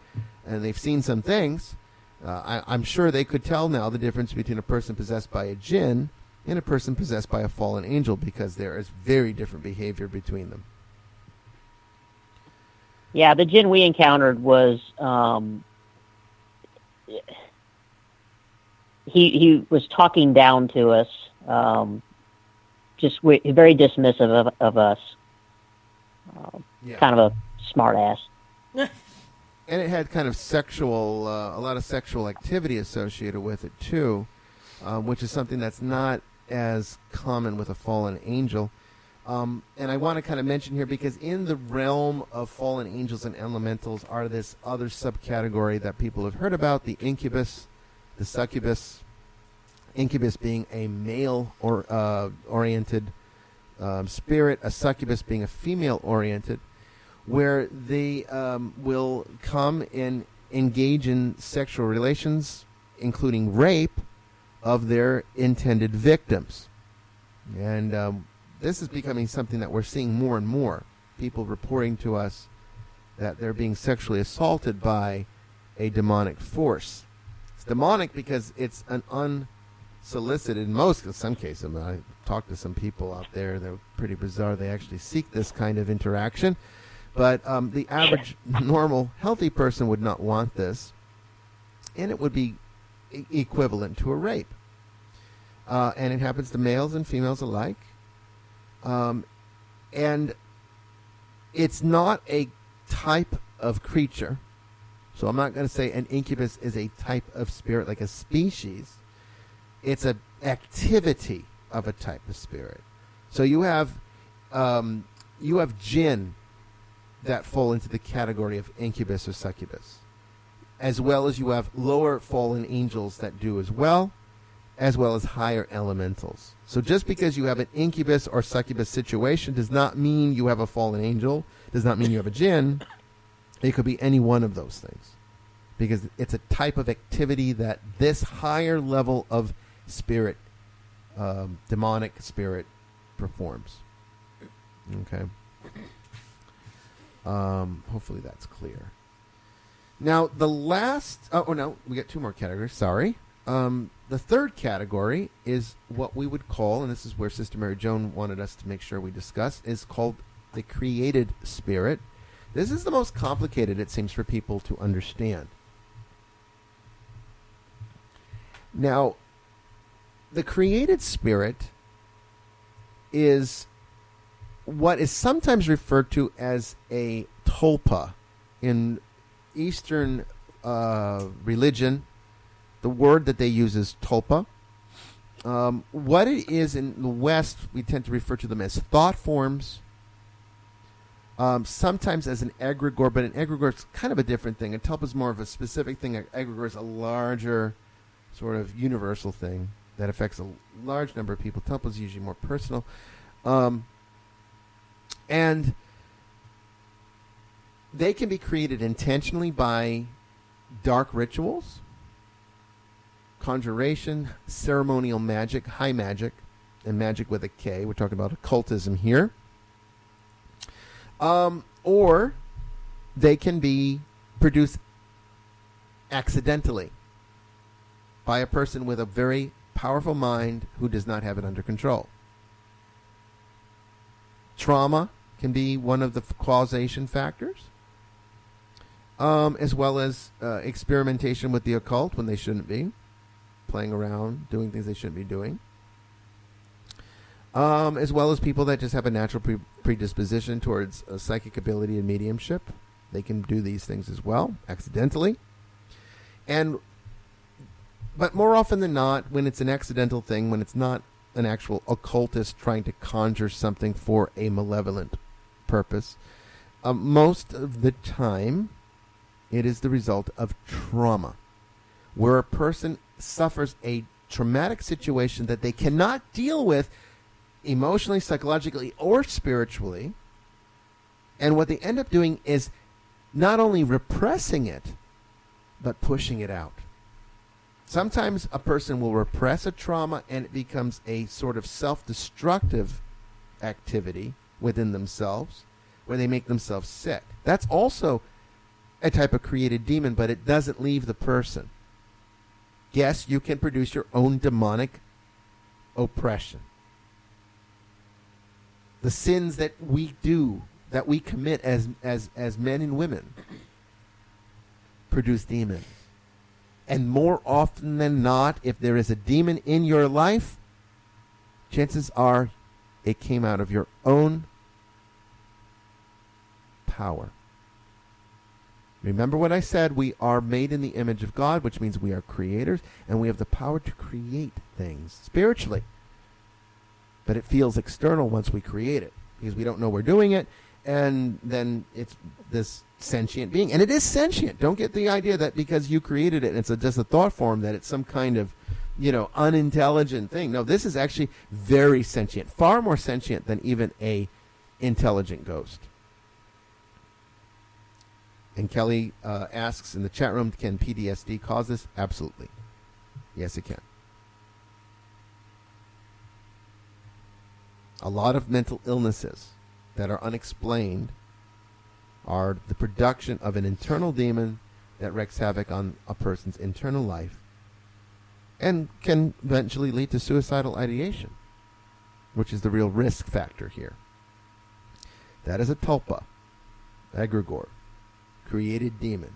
and they've seen some things, I'm sure they could tell now the difference between a person possessed by a jinn and a person possessed by a fallen angel, because there is very different behavior between them. Yeah, the jinn we encountered was he was talking down to us, very dismissive of us. Kind of a smart ass. And it had kind of sexual, a lot of sexual activity associated with it too, which is something that's not as common with a fallen angel. And I want to kind of mention here, because in the realm of fallen angels and elementals are this other subcategory that people have heard about, the incubus, the succubus. Incubus being a male oriented spirit, a succubus being a female oriented, where they will come and engage in sexual relations, including rape, of their intended victims. And this is becoming something that we're seeing more and more. People reporting to us that they're being sexually assaulted by a demonic force. It's demonic because it's an unsolicited, in some cases. I mean, I talked to some people out there that are pretty bizarre. They actually seek this kind of interaction. But the average, normal, healthy person would not want this. And it would be equivalent to a rape. And it happens to males and females alike. And it's not a type of creature. So I'm not going to say an incubus is a type of spirit, like a species. It's an activity of a type of spirit. So you have jinn that fall into the category of incubus or succubus, as well as you have lower fallen angels that do as well as higher elementals. So just because you have an incubus or succubus situation does not mean you have a fallen angel, does not mean you have a jinn. It could be any one of those things, because it's a type of activity that this higher level of spirit, demonic spirit, performs. Okay. Hopefully that's clear. Now, the last... Oh, no, we got two more categories. Sorry. The third category is what we would call, and this is where Sister Mary Joan wanted us to make sure we discuss, is called the created spirit. This is the most complicated, it seems, for people to understand. Now, the created spirit is what is sometimes referred to as a tulpa. In Eastern religion, the word that they use is tulpa. What it is in the West, we tend to refer to them as thought forms sometimes as an egregore, but an egregore is kind of a different thing. A tulpa is more of a specific thing. An egregore is a larger sort of universal thing that affects a large number of people. Tulpa is usually more personal. And they can be created intentionally by dark rituals, conjuration, ceremonial magic, high magic, and magic with a K. We're talking about occultism here. Or they can be produced accidentally by a person with a very powerful mind who does not have it under control. Trauma can be one of the causation factors, as well as experimentation with the occult when they shouldn't be, playing around, doing things they shouldn't be doing, as well as people that just have a natural predisposition towards psychic ability and mediumship. They can do these things as well, accidentally. But more often than not, when it's an accidental thing, when it's not an actual occultist trying to conjure something for a malevolent purpose, most of the time it is the result of trauma, where a person suffers a traumatic situation that they cannot deal with emotionally, psychologically, or spiritually, and what they end up doing is not only repressing it, but pushing it out. Sometimes a person will repress a trauma and it becomes a sort of self-destructive activity within themselves where they make themselves sick. That's also a type of created demon, but it doesn't leave the person. Yes, you can produce your own demonic oppression. The sins that we do, that we commit as men and women, produce demons. And more often than not, if there is a demon in your life, chances are it came out of your own power. Remember what I said, we are made in the image of God, which means we are creators, and we have the power to create things spiritually. But it feels external once we create it, because we don't know we're doing it, and then it's this sentient being. And it is sentient. Don't get the idea that because you created it and it's just a thought form that it's some kind of, unintelligent thing. No, this is actually very sentient, far more sentient than even a intelligent ghost. And Kelly asks in the chat room, can PTSD cause this? Absolutely. Yes, it can. A lot of mental illnesses that are unexplained are the production of an internal demon that wreaks havoc on a person's internal life and can eventually lead to suicidal ideation, which is the real risk factor here. That is a tulpa, egregore, created demon.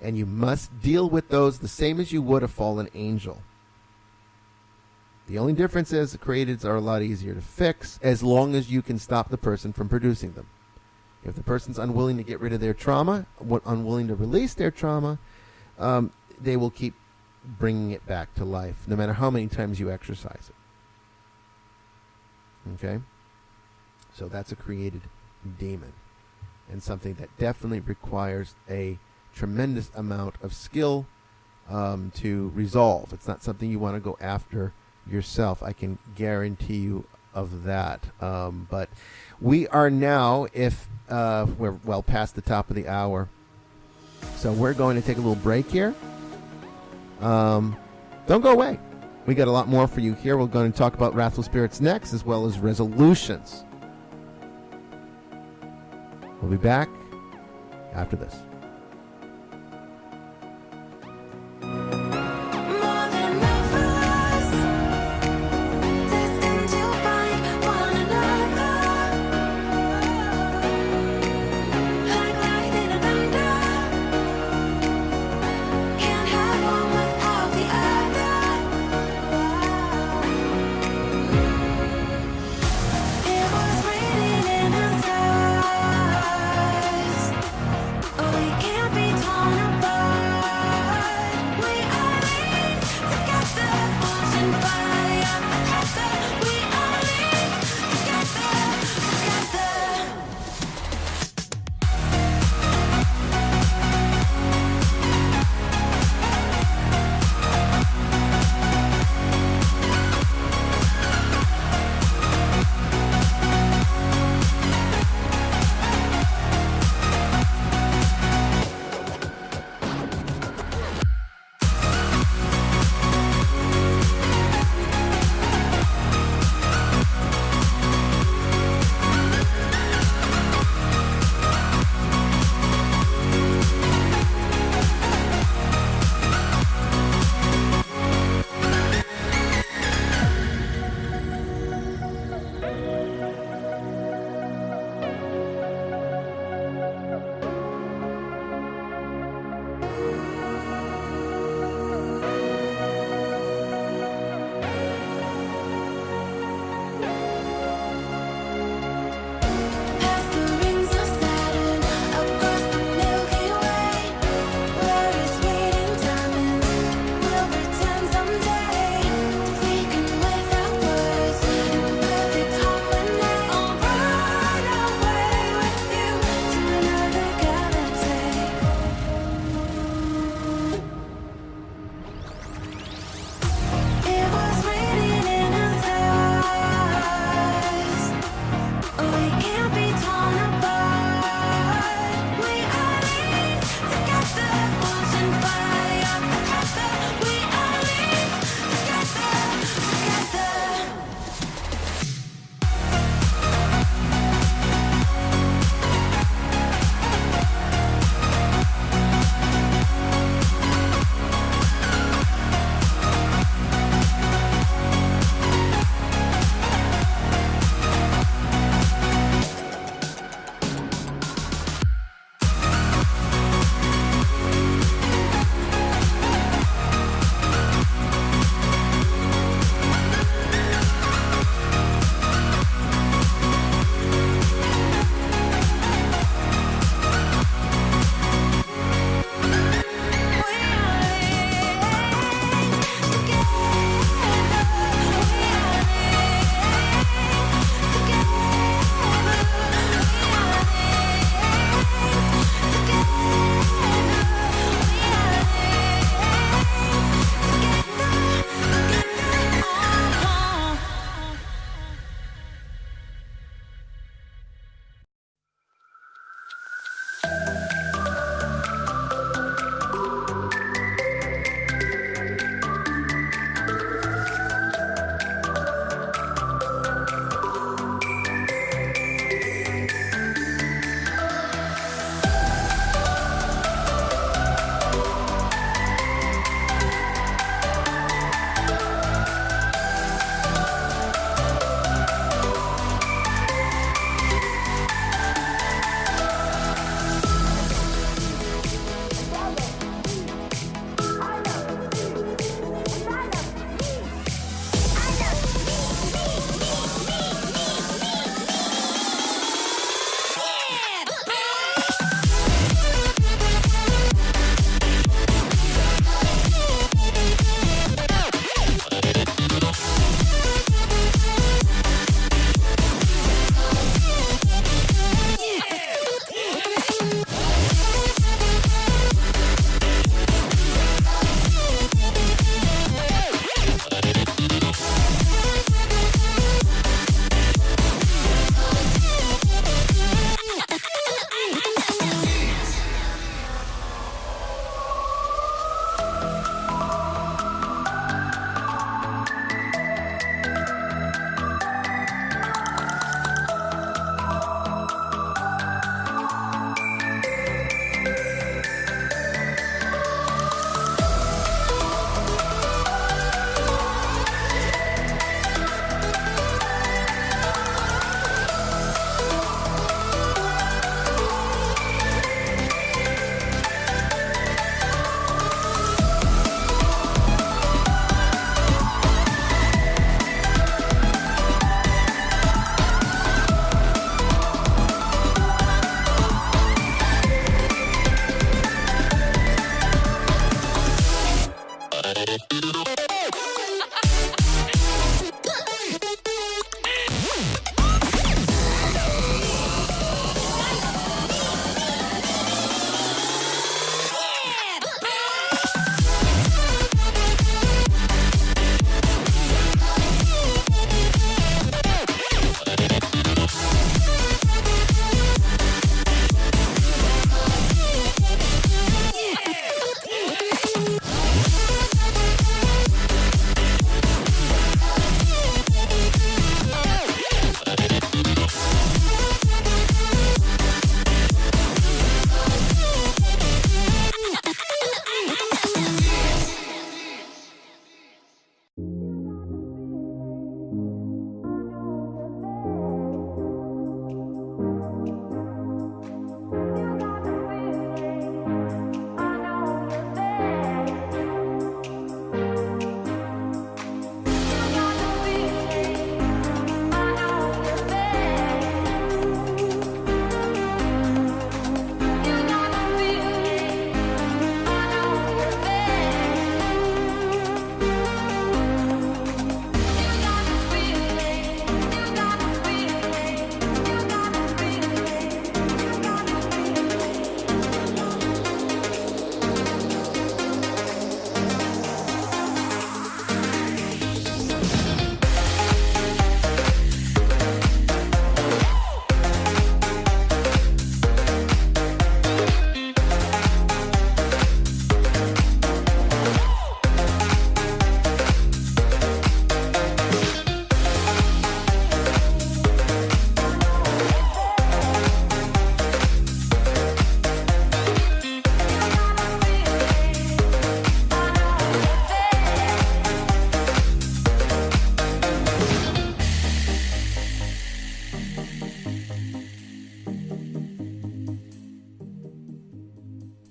And you must deal with those the same as you would a fallen angel. The only difference is the createds are a lot easier to fix as long as you can stop the person from producing them. If the person's unwilling to get rid of their trauma, unwilling to release their trauma, they will keep bringing it back to life, no matter how many times you exercise it. Okay? So that's a created demon, and something that definitely requires a tremendous amount of skill to resolve. It's not something you want to go after yourself. I can guarantee you of that. But we are now, we're well past the top of the hour, so we're going to take a little break here. Don't go away. We got a lot more for you here. We're going to talk about Wrathful Spirits next, as well as resolutions. We'll be back after this. Oh,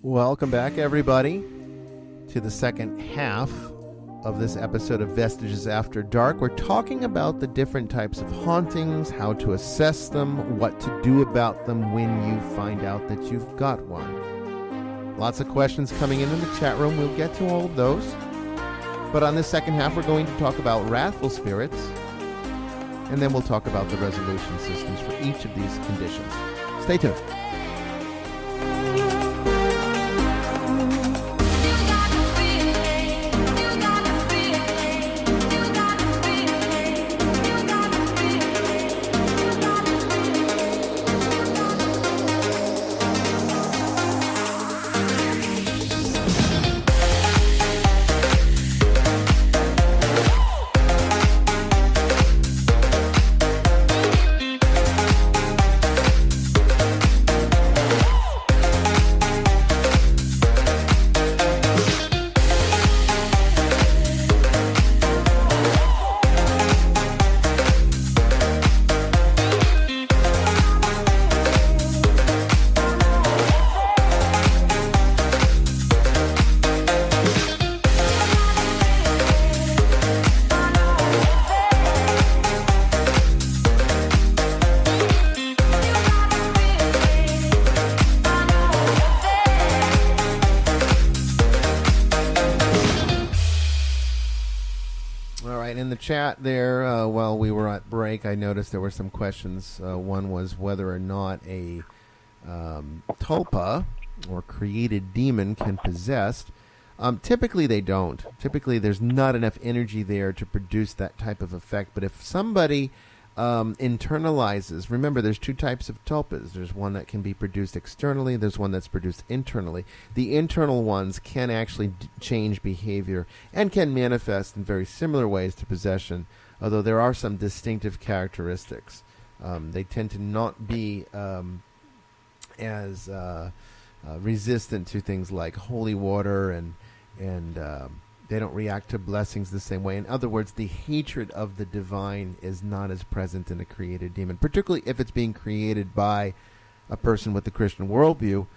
Welcome back, everybody, to the second half of this episode of Vestiges After Dark. We're talking about the different types of hauntings, how to assess them, what to do about them when you find out that you've got one. Lots of questions coming in the chat room. We'll get to all of those. But on this second half, we're going to talk about Wrathful Spirits, and then we'll talk about the resolution systems for each of these conditions. Stay tuned. Chat there while we were at break, I noticed there were some questions. One was whether or not a tulpa or created demon can possess. Typically they don't. Typically there's not enough energy there to produce that type of effect. But if somebody internalizes, remember there's two types of tulpas. There's one that can be produced externally, there's one that's produced internally. The internal ones can actually change behavior and can manifest in very similar ways to possession, although there are some distinctive characteristics. They tend to not be as resistant to things like holy water, and they don't react to blessings the same way. In other words, the hatred of the divine is not as present in a created demon, particularly if it's being created by a person with the Christian worldview,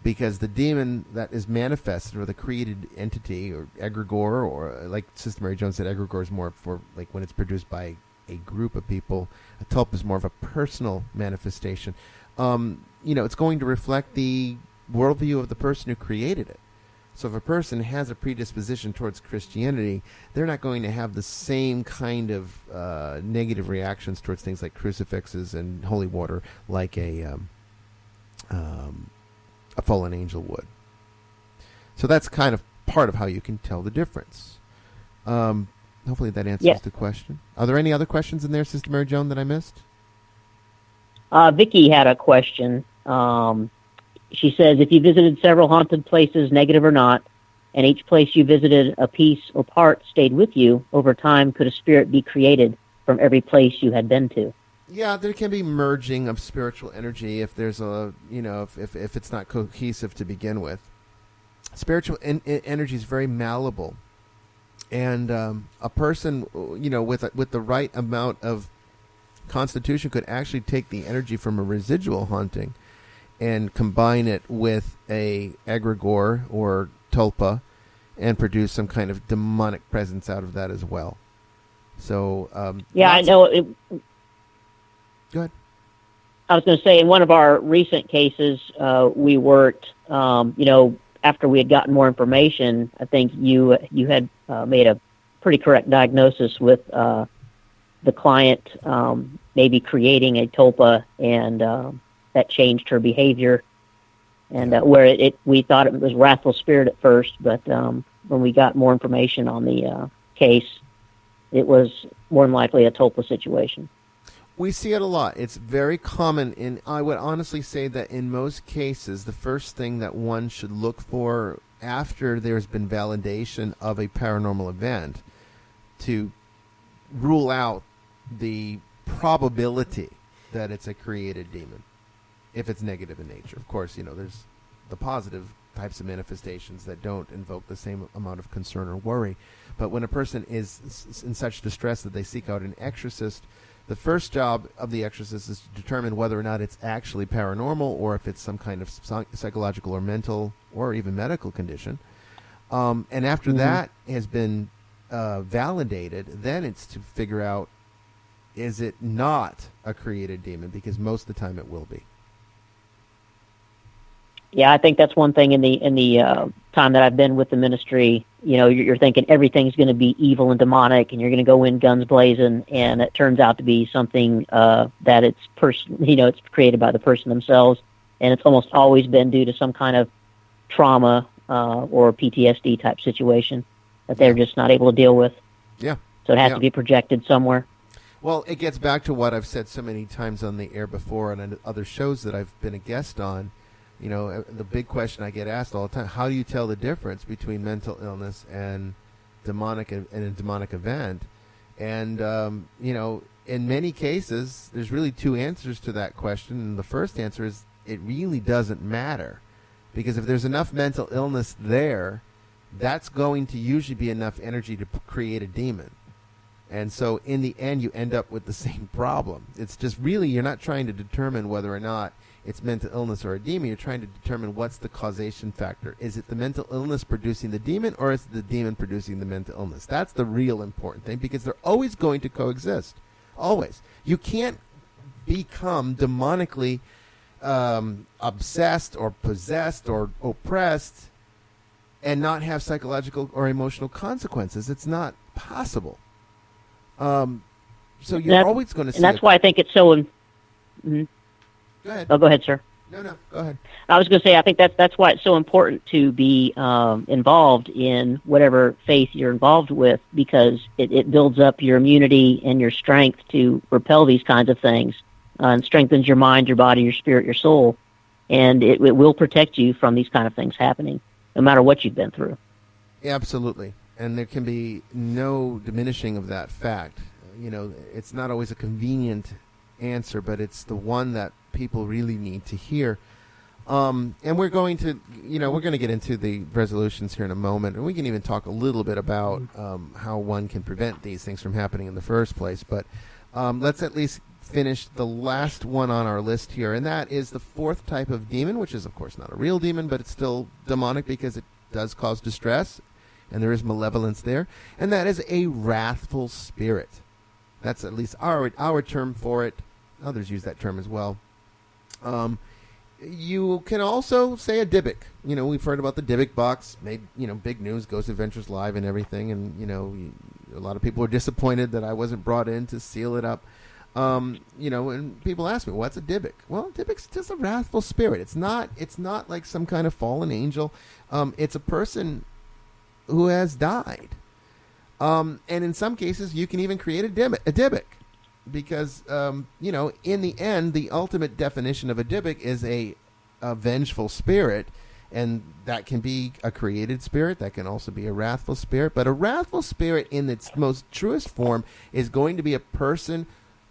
because the demon that is manifested, or the created entity, or egregore, or like Sister Mary Jones said, egregore is more for like when it's produced by a group of people. A tulpa is more of a personal manifestation. It's going to reflect the worldview of the person who created it. So if a person has a predisposition towards Christianity, they're not going to have the same kind of negative reactions towards things like crucifixes and holy water like a fallen angel would. So that's kind of part of how you can tell the difference. Hopefully that answers the question. Are there any other questions in there, Sister Mary Joan, that I missed? Vicky had a question. She says, if you visited several haunted places, negative or not, and each place you visited, a piece or part stayed with you, over time, could a spirit be created from every place you had been to? Yeah, there can be merging of spiritual energy if there's if it's not cohesive to begin with. Spiritual energy is very malleable, and a person, with the right amount of constitution could actually take the energy from a residual haunting and combine it with a egregore or tulpa and produce some kind of demonic presence out of that as well. So I know. Go ahead. I was going to say, in one of our recent cases, we worked, after we had gotten more information, I think you had made a pretty correct diagnosis with the client maybe creating a tulpa, and that changed her behavior, and where we thought it was Wrathful Spirit at first, but when we got more information on the case, it was more than likely a tulpa situation. We see it a lot. It's very common, and I would honestly say that in most cases, the first thing that one should look for after there's been validation of a paranormal event to rule out the probability that it's a created demon, if it's negative in nature. Of course, there's the positive types of manifestations that don't invoke the same amount of concern or worry. But when a person is in such distress that they seek out an exorcist, The first job of the exorcist is to determine whether or not it's actually paranormal or if it's some kind of psychological or mental or even medical condition. And after that has been validated, then it's to figure out, is it not a created demon? Because most of the time it will be. Yeah, I think that's one thing in the time that I've been with the ministry. You know, you're thinking everything's going to be evil and demonic, and you're going to go in guns blazing, and it turns out to be something that it's it's created by the person themselves, and it's almost always been due to some kind of trauma or PTSD type situation that they're just not able to deal with. Yeah. So it has to be projected somewhere. Well, it gets back to what I've said so many times on the air before and on other shows that I've been a guest on. You know, the big question I get asked all the time, how do you tell the difference between mental illness and a demonic event? And, you know, in many cases, there's really two answers to that question. And the first answer is it really doesn't matter. Because if there's enough mental illness there, that's going to usually be enough energy to create a demon. And so in the end, you end up with the same problem. It's just really, you're not trying to determine whether or not it's mental illness or a demon. You're trying to determine what's the causation factor. Is it the mental illness producing the demon, or is it the demon producing the mental illness? That's the real important thing, because they're always going to coexist. Always. You can't become demonically obsessed or possessed or oppressed and not have psychological or emotional consequences. It's not possible. So you're always going to see. And that's why I think it's so. Go ahead. Oh, go ahead, sir. No, go ahead. I was going to say, I think that's why it's so important to be involved in whatever faith you're involved with, because it builds up your immunity and your strength to repel these kinds of things, and strengthens your mind, your body, your spirit, your soul, and it will protect you from these kind of things happening, no matter what you've been through. Absolutely. And there can be no diminishing of that fact. You know, it's not always a convenient answer, but it's the one that people really need to hear. And we're going to, get into the resolutions here in a moment, and we can even talk a little bit about how one can prevent these things from happening in the first place. But let's at least finish the last one on our list here, and that is the fourth type of demon, which is, of course, not a real demon, but it's still demonic because it does cause distress, and there is malevolence there, and that is a wrathful spirit. That's at least our term for it. Others use that term as well. You can also say a Dybbuk. You know, we've heard about the Dybbuk box. Made, big news, Ghost Adventures Live and everything. And, a lot of people were disappointed that I wasn't brought in to seal it up. And people ask me, what's a Dybbuk? Well, Dybbuk's just a wrathful spirit. It's not like some kind of fallen angel. It's a person who has died. And in some cases, you can even create a Dybbuk. Because, in the end, the ultimate definition of a Dybbuk is a vengeful spirit, and that can be a created spirit. That can also be a wrathful spirit. But a wrathful spirit in its most truest form is going to be a person,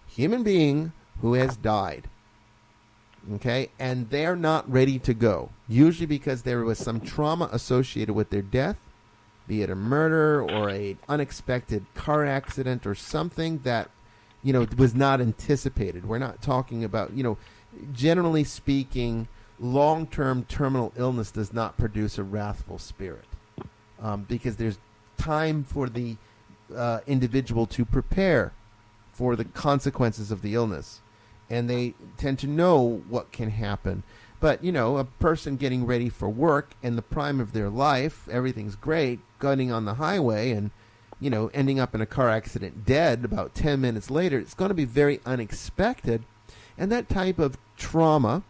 human being, who has died. Okay? And they're not ready to go. Usually because there was some trauma associated with their death, be it a murder or an unexpected car accident or something that was not anticipated. We're not talking about, generally speaking, long-term terminal illness does not produce a wrathful spirit because there's time for the individual to prepare for the consequences of the illness. And they tend to know what can happen. But, a person getting ready for work in the prime of their life, everything's great, getting on the highway and ending up in a car accident dead about 10 minutes later, it's going to be very unexpected. And that type of trauma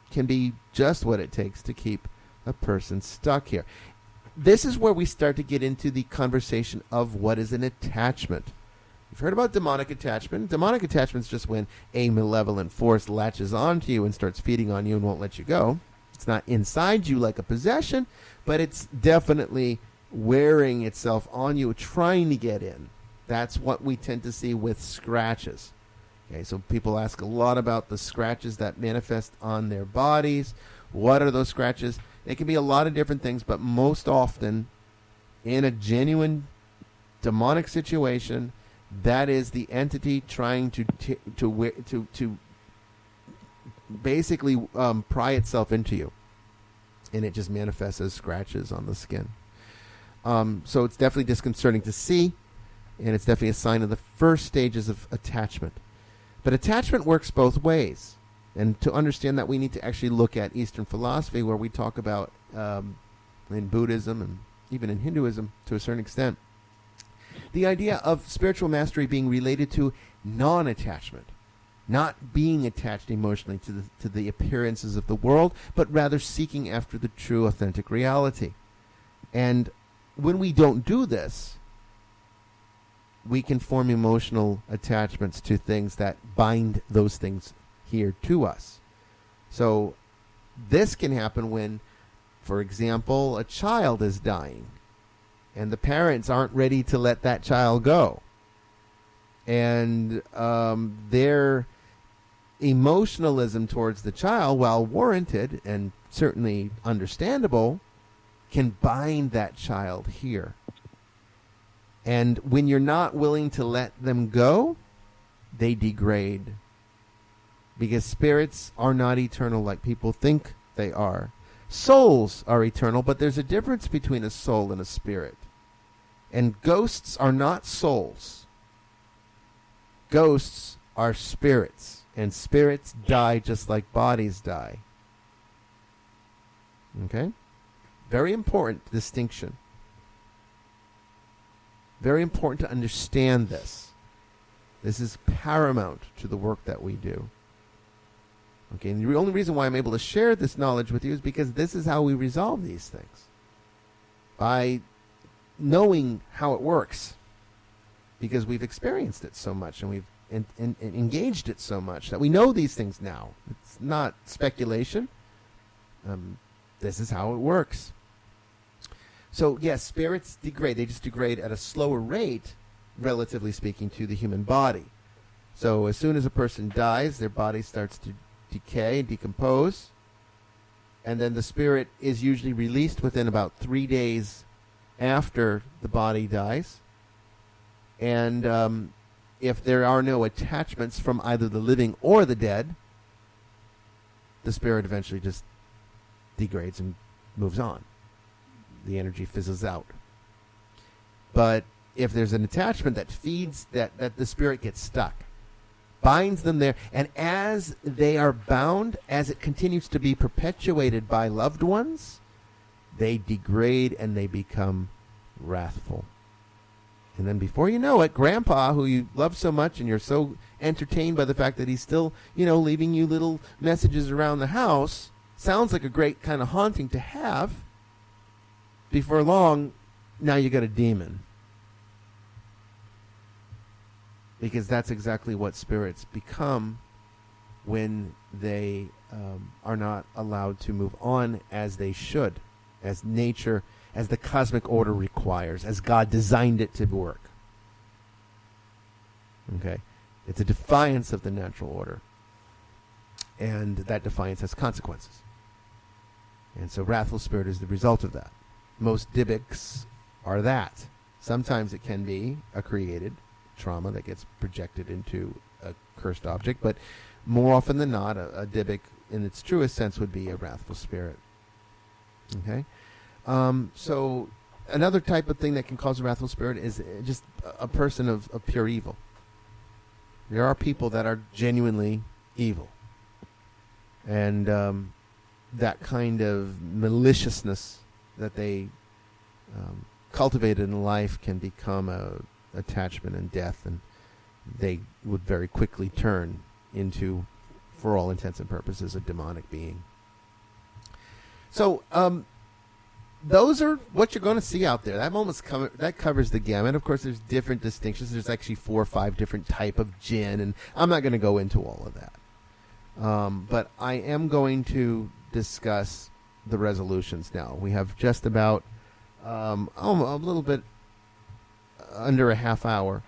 can be just what it takes to keep a person stuck here. This is where we start to get into the conversation of what is an attachment. You've heard about demonic attachment. Demonic attachment is just when a malevolent force latches onto you and starts feeding on you and won't let you go. It's not inside you like a possession, but it's definitely wearing itself on you, trying to get in. That's what we tend to see with scratches. Okay, so people ask a lot about the scratches that manifest on their bodies. What are those scratches? They can be a lot of different things, but most often in a genuine demonic situation, That is the entity trying to basically pry itself into you, and it just manifests as scratches on the skin. So it's definitely disconcerting to see, and it's definitely a sign of the first stages of attachment. But attachment works both ways, and to understand that, we need to actually look at Eastern philosophy, where we talk about in Buddhism and even in Hinduism to a certain extent, the idea of spiritual mastery being related to non-attachment, not being attached emotionally to the appearances of the world, but rather seeking after the true, authentic reality. And when we don't do this, we can form emotional attachments to things that bind those things here to us. So this can happen when, for example, a child is dying, and the parents aren't ready to let that child go. And their emotionalism towards the child, while warranted and certainly understandable, can bind that child here. And when you're not willing to let them go, they degrade. Because spirits are not eternal like people think they are. Souls are eternal, but there's a difference between a soul and a spirit. And ghosts are not souls. Ghosts are spirits. And spirits die just like bodies die. Okay? Very important distinction. Very important to understand this. This is paramount to the work that we do. Okay, and the only reason why I'm able to share this knowledge with you is because this is how we resolve these things. By knowing how it works. Because we've experienced it so much, and we've engaged it so much that we know these things now. It's not speculation. This is how it works. So, yes, spirits degrade. They just degrade at a slower rate, relatively speaking, to the human body. So as soon as a person dies, their body starts to decay and decompose. And then the spirit is usually released within about 3 days after the body dies. And if there are no attachments from either the living or the dead, the spirit eventually just degrades and moves on. The energy fizzles out. But if there's an attachment that feeds, that the spirit gets stuck, binds them there, and as they are bound, as it continues to be perpetuated by loved ones, they degrade and they become wrathful. And then before you know it, Grandpa, who you love so much and you're so entertained by the fact that he's still, leaving you little messages around the house, sounds like a great kind of haunting to have. Before long, now you got a demon. Because that's exactly what spirits become when they are not allowed to move on as they should, as nature, as the cosmic order requires, as God designed it to work. Okay? It's a defiance of the natural order. And that defiance has consequences. And so Wrathful Spirit is the result of that. Most Dybbuks are that. Sometimes it can be a created trauma that gets projected into a cursed object, but more often than not, a Dybbuk, in its truest sense, would be a Wrathful Spirit. Okay? So another type of thing that can cause a Wrathful Spirit is just a person of pure evil. There are people that are genuinely evil. And that kind of maliciousness that they cultivated in life can become a attachment and death, and they would very quickly turn into, for all intents and purposes, a demonic being. So those are what you're going to see out there. That covers the gamut. Of course, there's different distinctions. There's actually 4 or 5 different type of jinn, and I'm not going to go into all of that. But I am going to discuss the resolutions now. We have just about a little bit under a half hour,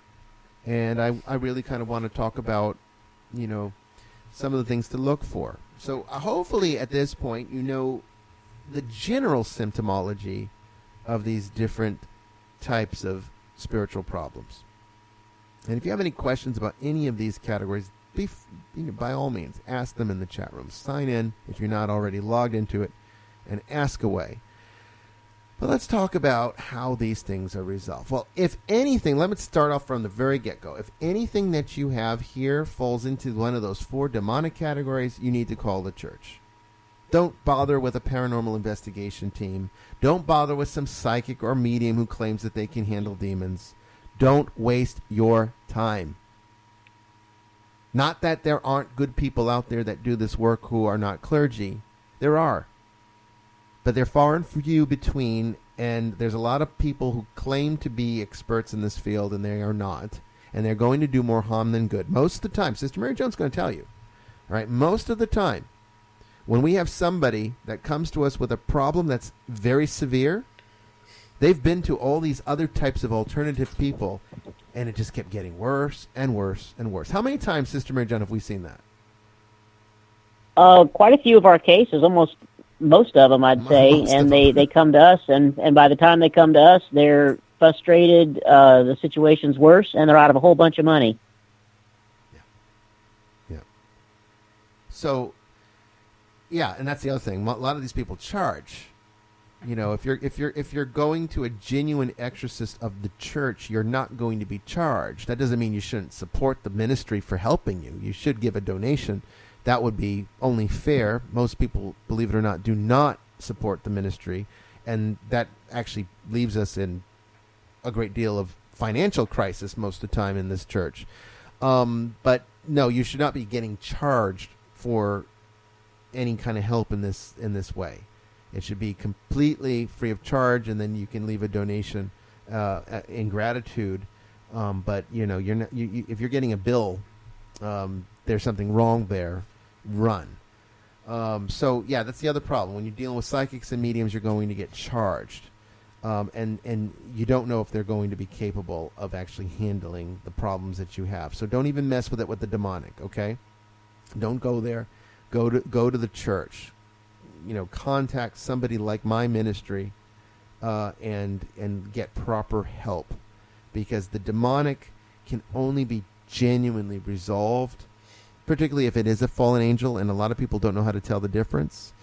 and I really kind of want to talk about, some of the things to look for. So hopefully at this point you know the general symptomology of these different types of spiritual problems. And if you have any questions about any of these categories, by all means, ask them in the chat room. Sign in if you're not already logged into it and ask away. But let's talk about how these things are resolved. Well, if anything, let me start off from the very get-go. If anything that you have here falls into one of those 4 demonic categories, you need to call the church. Don't bother with a paranormal investigation team. Don't bother with some psychic or medium who claims that they can handle demons. Don't waste your time. Not that there aren't good people out there that do this work who are not clergy. There are. But they're far and few between, and there's a lot of people who claim to be experts in this field, and they are not. And they're going to do more harm than good. Most of the time, Sister Mary Jones is going to tell you, right? Most of the time, when we have somebody that comes to us with a problem that's very severe, they've been to all these other types of alternative people, and it just kept getting worse and worse and worse. How many times, Sister Mary Jones, have we seen that? Quite a few of our cases, almost most of them, I'd say, and they come to us, and by the time they come to us, they're frustrated, the situation's worse, and they're out of a whole bunch of money. Yeah. So, yeah, and that's the other thing. A lot of these people charge. You know, if you're going to a genuine exorcist of the church, you're not going to be charged. That doesn't mean you shouldn't support the ministry for helping you. You should give a donation. That would be only fair. Most people, believe it or not, do not support the ministry, and that actually leaves us in a great deal of financial crisis most of the time in this church. But no, you should not be getting charged for any kind of help in this way. It should be completely free of charge, and then you can leave a donation in gratitude. But you know, you're not, if you're getting a bill, there's something wrong there. Run. So yeah, that's the other problem. When you're dealing with psychics and mediums, you're going to get charged, and you don't know if they're going to be capable of actually handling the problems that you have. So don't even mess with it with the demonic. Okay, don't go there. Go to the church. You know, contact somebody like my ministry, and get proper help, because the demonic can only be genuinely resolved, particularly if it is a fallen angel, and a lot of people don't know how to tell the difference.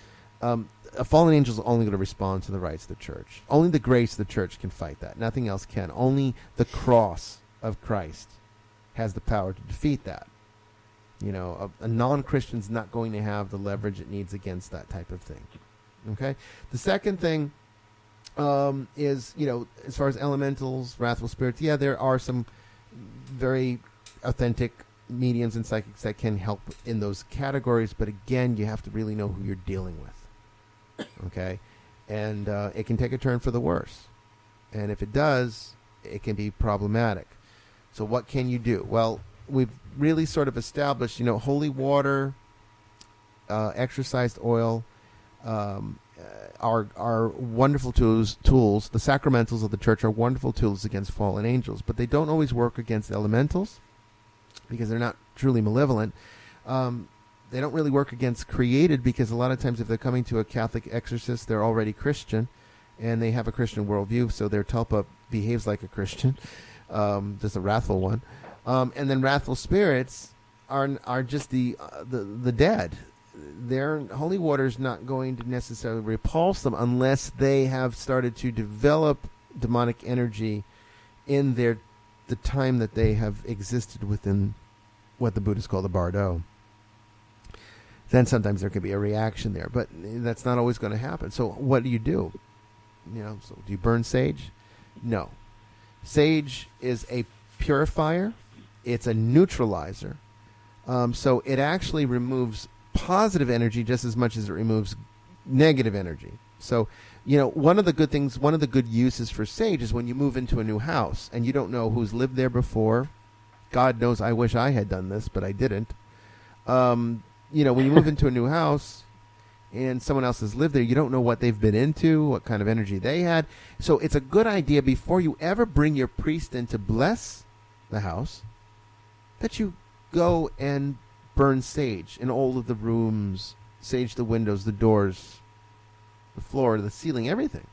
A fallen angel is only going to respond to the rights of the church. Only the grace of the church can fight that. Nothing else can. Only the cross of Christ has the power to defeat that. You know, a non-Christian's not going to have the leverage it needs against that type of thing. Okay? The second thing is, you know, as far as elementals, wrathful spirits, yeah, there are some very authentic mediums and psychics that can help in those categories, but again, you have to really know who you're dealing with. Okay? And it can take a turn for the worse. And if it does, it can be problematic. So what can you do? Well, we've really sort of established, you know, holy water, exorcised oil, are wonderful tools. The sacramentals of the church are wonderful tools against fallen angels, but they don't always work against elementals because they're not truly malevolent. They don't really work against created, because a lot of times if they're coming to a Catholic exorcist, they're already Christian, and they have a Christian worldview, so their tulpa behaves like a Christian, just a wrathful one. And then wrathful spirits are just the dead. Their holy water is not going to necessarily repulse them unless they have started to develop demonic energy in the time that they have existed within what the Buddhists call the bardo. Then sometimes there can be a reaction there, but that's not always going to happen. So what do? You know, so do you burn sage? No. Sage is a purifier. It's a neutralizer. So it actually removes positive energy just as much as it removes negative energy. So, you know, one of the good uses for sage is when you move into a new house and you don't know who's lived there before. God knows I wish I had done this, but I didn't. You know, when you move into a new house and someone else has lived there, you don't know what they've been into, what kind of energy they had. So it's a good idea before you ever bring your priest in to bless the house that you go and burn sage in all of the rooms, sage the windows, the doors, the floor, the ceiling, everything,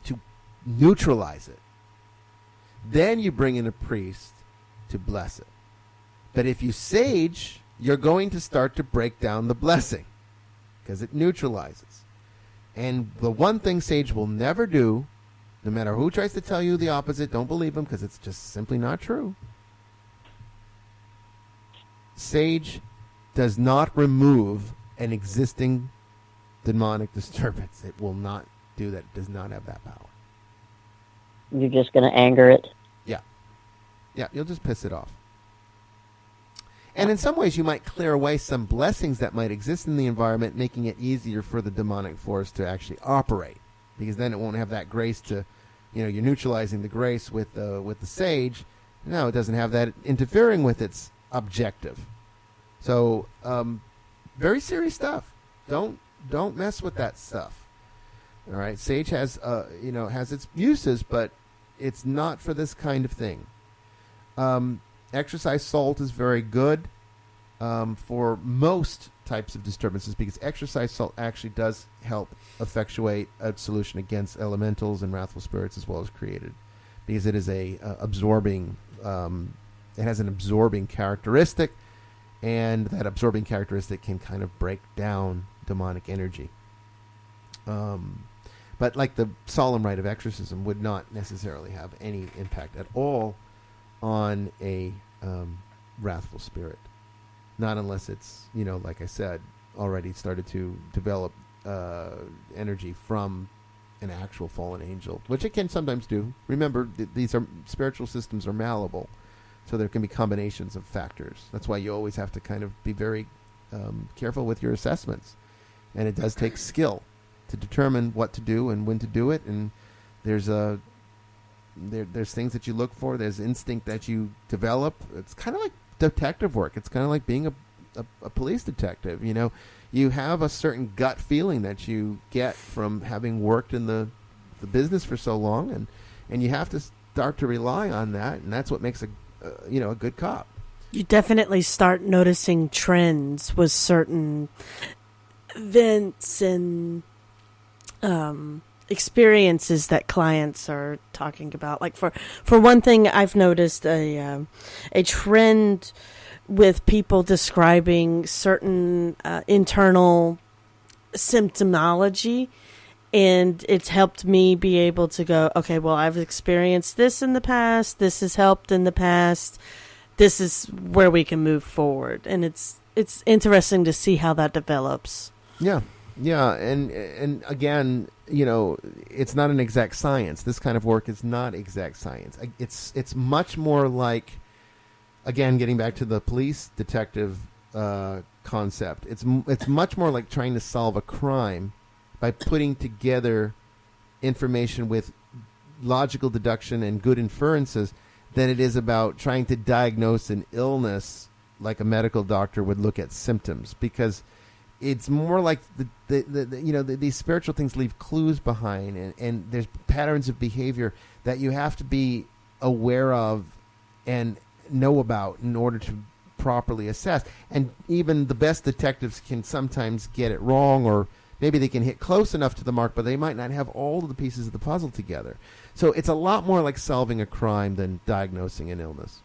to neutralize it. Then you bring in a priest to bless it. But if you sage, you're going to start to break down the blessing because it neutralizes. And the one thing sage will never do, no matter who tries to tell you the opposite, don't believe them because it's just simply not true. Sage does not remove an existing demonic disturbance. It will not do that. It does not have that power. You're just going to anger it? Yeah. Yeah, you'll just piss it off. And in some ways, you might clear away some blessings that might exist in the environment, making it easier for the demonic force to actually operate. Because then it won't have that grace to, you're neutralizing the grace with the sage. No, it doesn't have that interfering with its objective. So, very serious stuff. Don't mess with that stuff. All right, sage has has its uses, but it's not for this kind of thing. Exercise salt is very good for most types of disturbances because exercise salt actually does help effectuate a solution against elementals and wrathful spirits as well as created, because it is it has an absorbing characteristic, and that absorbing characteristic can kind of break down demonic energy. But like the solemn rite of exorcism would not necessarily have any impact at all on a wrathful spirit. Not unless it's, like I said, already started to develop energy from an actual fallen angel, which it can sometimes do. Remember, these spiritual systems are malleable, so there can be combinations of factors. That's why you always have to kind of be very careful with your assessments. And it does take skill to determine what to do and when to do it. And there's things that you look for. There's instinct that you develop. It's kind of like detective work. It's kind of like being a police detective. You have a certain gut feeling that you get from having worked in the business for so long, and you have to start to rely on that, and that's what makes a good cop. You definitely start noticing trends with certain events and experiences that clients are talking about. Like for one thing, I've noticed a trend with people describing certain internal symptomology, and it's helped me be able to go, okay, well, I've experienced this in the past, this has helped in the past, this is where we can move forward. And it's interesting to see how that develops. Yeah, and again, it's not an exact science. This kind of work is not exact science. It's much more like, again, getting back to the police detective concept. It's much more like trying to solve a crime by putting together information with logical deduction and good inferences than it is about trying to diagnose an illness like a medical doctor would look at symptoms, because it's more like these spiritual things leave clues behind, and there's patterns of behavior that you have to be aware of and know about in order to properly assess. And even the best detectives can sometimes get it wrong, or maybe they can hit close enough to the mark, but they might not have all of the pieces of the puzzle together. So it's a lot more like solving a crime than diagnosing an illness.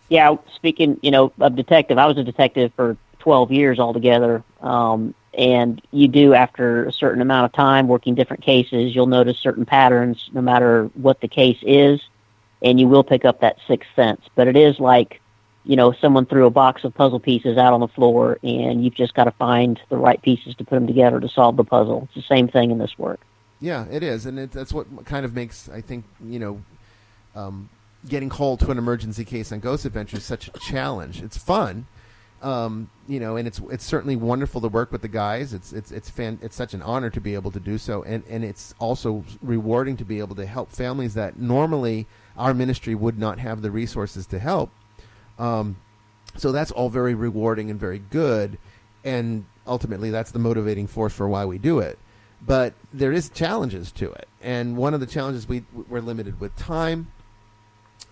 Yeah, speaking, of detective, I was a detective for 12 years altogether. And you do, after a certain amount of time working different cases, you'll notice certain patterns no matter what the case is, and you will pick up that sixth sense. But it is like, someone threw a box of puzzle pieces out on the floor, and you've just got to find the right pieces to put them together to solve the puzzle. It's the same thing in this work. Yeah, it is. And that's what kind of makes, I think, getting called to an emergency case on Ghost Adventures such a challenge. It's fun. And it's certainly wonderful to work with the guys. It's such an honor to be able to do so, and it's also rewarding to be able to help families that normally our ministry would not have the resources to help. So that's all very rewarding and very good, and ultimately that's the motivating force for why we do it. But there is challenges to it, and one of the challenges we're limited with time.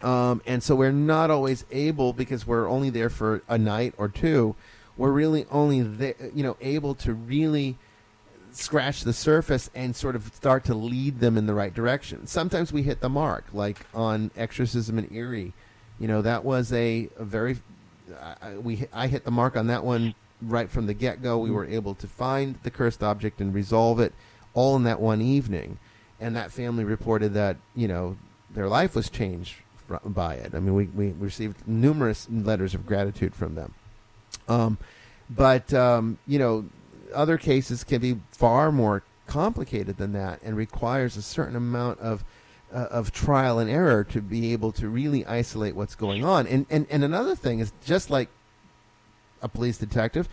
And so we're not always able, because we're only there for a night or two, we're really only able to really scratch the surface and sort of start to lead them in the right direction. Sometimes we hit the mark, like on Exorcism in Erie. That was a very I hit the mark on that one right from the get-go. We were able to find the cursed object and resolve it all in that one evening. And that family reported that, their life was changed by it. I mean, we received numerous letters of gratitude from them. But other cases can be far more complicated than that and requires a certain amount of trial and error to be able to really isolate what's going on. And another thing is, just like a police detective,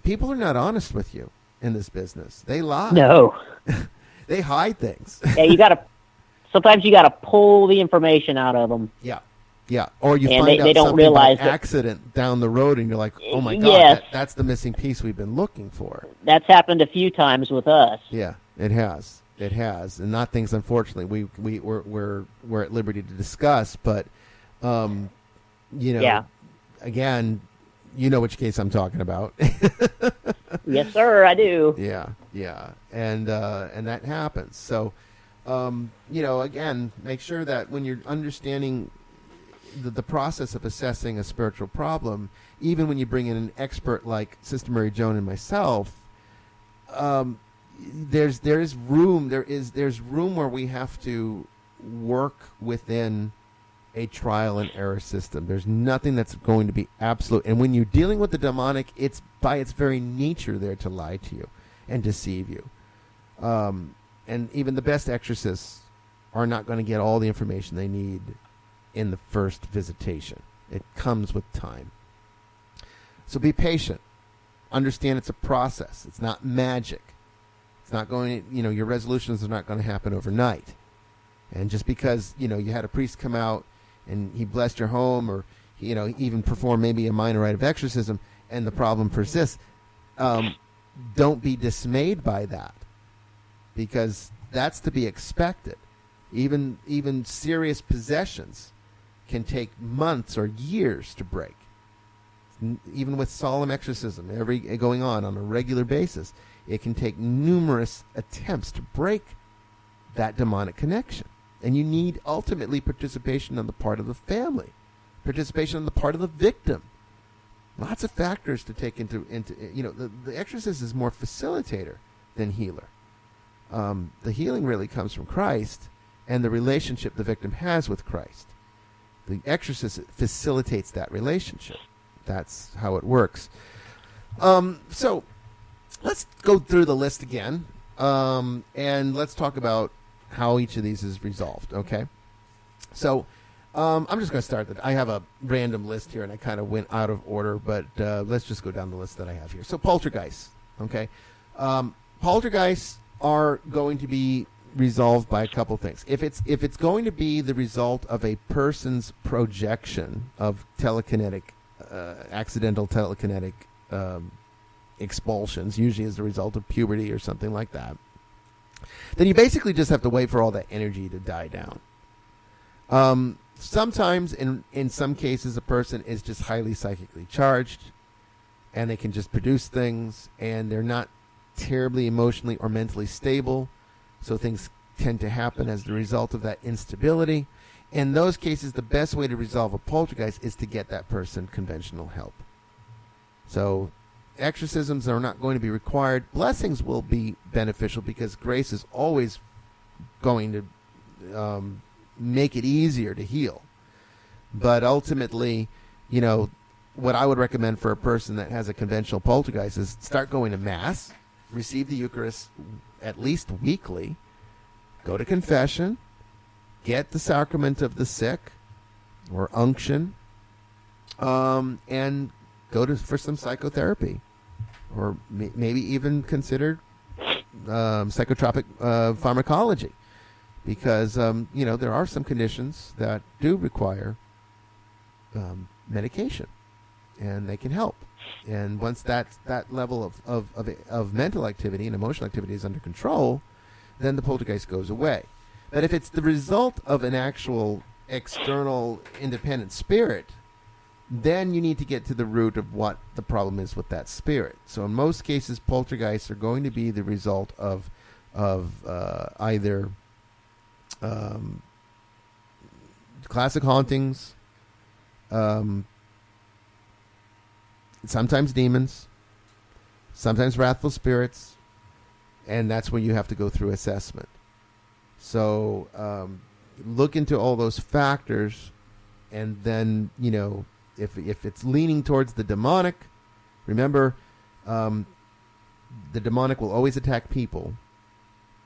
people are not honest with you in this business. They lie. No. They hide things. Yeah, sometimes you gotta pull the information out of them. Yeah. Yeah, or you and find out they don't something realize by accident down the road, and you're like, "Oh my God, Yes. that's the missing piece we've been looking for." That's happened a few times with us. Yeah, it has, and not things. Unfortunately, we're at liberty to discuss, but Yeah. again, you know which case I'm talking about. Yes, sir, I do. Yeah, and that happens. So, again, make sure that when you're understanding the process of assessing a spiritual problem, even when you bring in an expert like Sister Mary Joan and myself, there's room where we have to work within a trial and error system. There's nothing that's going to be absolute. And when you're dealing with the demonic, it's by its very nature there to lie to you and deceive you. And even the best exorcists are not going to get all the information they need in the first visitation. It comes with time. So be patient. Understand it's a process. It's not magic. It's not going to, your resolutions are not going to happen overnight. And just because, you had a priest come out and he blessed your home, or, even performed maybe a minor rite of exorcism, and the problem persists, don't be dismayed by that, because that's to be expected. Even serious possessions can take months or years to break. Even with solemn exorcism going on a regular basis, it can take numerous attempts to break that demonic connection. And you need ultimately participation on the part of the family, participation on the part of the victim. Lots of factors to take into the exorcist is more facilitator than healer. The healing really comes from Christ and the relationship the victim has with Christ. The exorcist facilitates that relationship. That's how it works. So let's go through the list again, and let's talk about how each of these is resolved, okay? So I'm just going to start. I have a random list here, and I kind of went out of order, but let's just go down the list that I have here. So poltergeists, okay? Poltergeists are going to be resolved by a couple things. If it's going to be the result of a person's projection of telekinetic, accidental telekinetic expulsions, usually as a result of puberty or something like that, then you basically just have to wait for all that energy to die down. Sometimes, in some cases, a person is just highly psychically charged, and they can just produce things, and they're not terribly emotionally or mentally stable, so things tend to happen as the result of that instability. In those cases, the best way to resolve a poltergeist is to get that person conventional help. So exorcisms are not going to be required. Blessings will be beneficial because grace is always going to make it easier to heal. But ultimately, what I would recommend for a person that has a conventional poltergeist is start going to Mass, receive the Eucharist at least weekly, go to confession, get the sacrament of the sick or unction, and go for some psychotherapy, or maybe even consider psychotropic pharmacology, because there are some conditions that do require medication, and they can help. And once that level of mental activity and emotional activity is under control, then the poltergeist goes away. But if it's the result of an actual external independent spirit, then you need to get to the root of what the problem is with that spirit. So in most cases, poltergeists are going to be the result of either classic hauntings, sometimes demons, sometimes wrathful spirits, and that's when you have to go through assessment. So look into all those factors, and then, you know, if it's leaning towards the demonic, remember, the demonic will always attack people.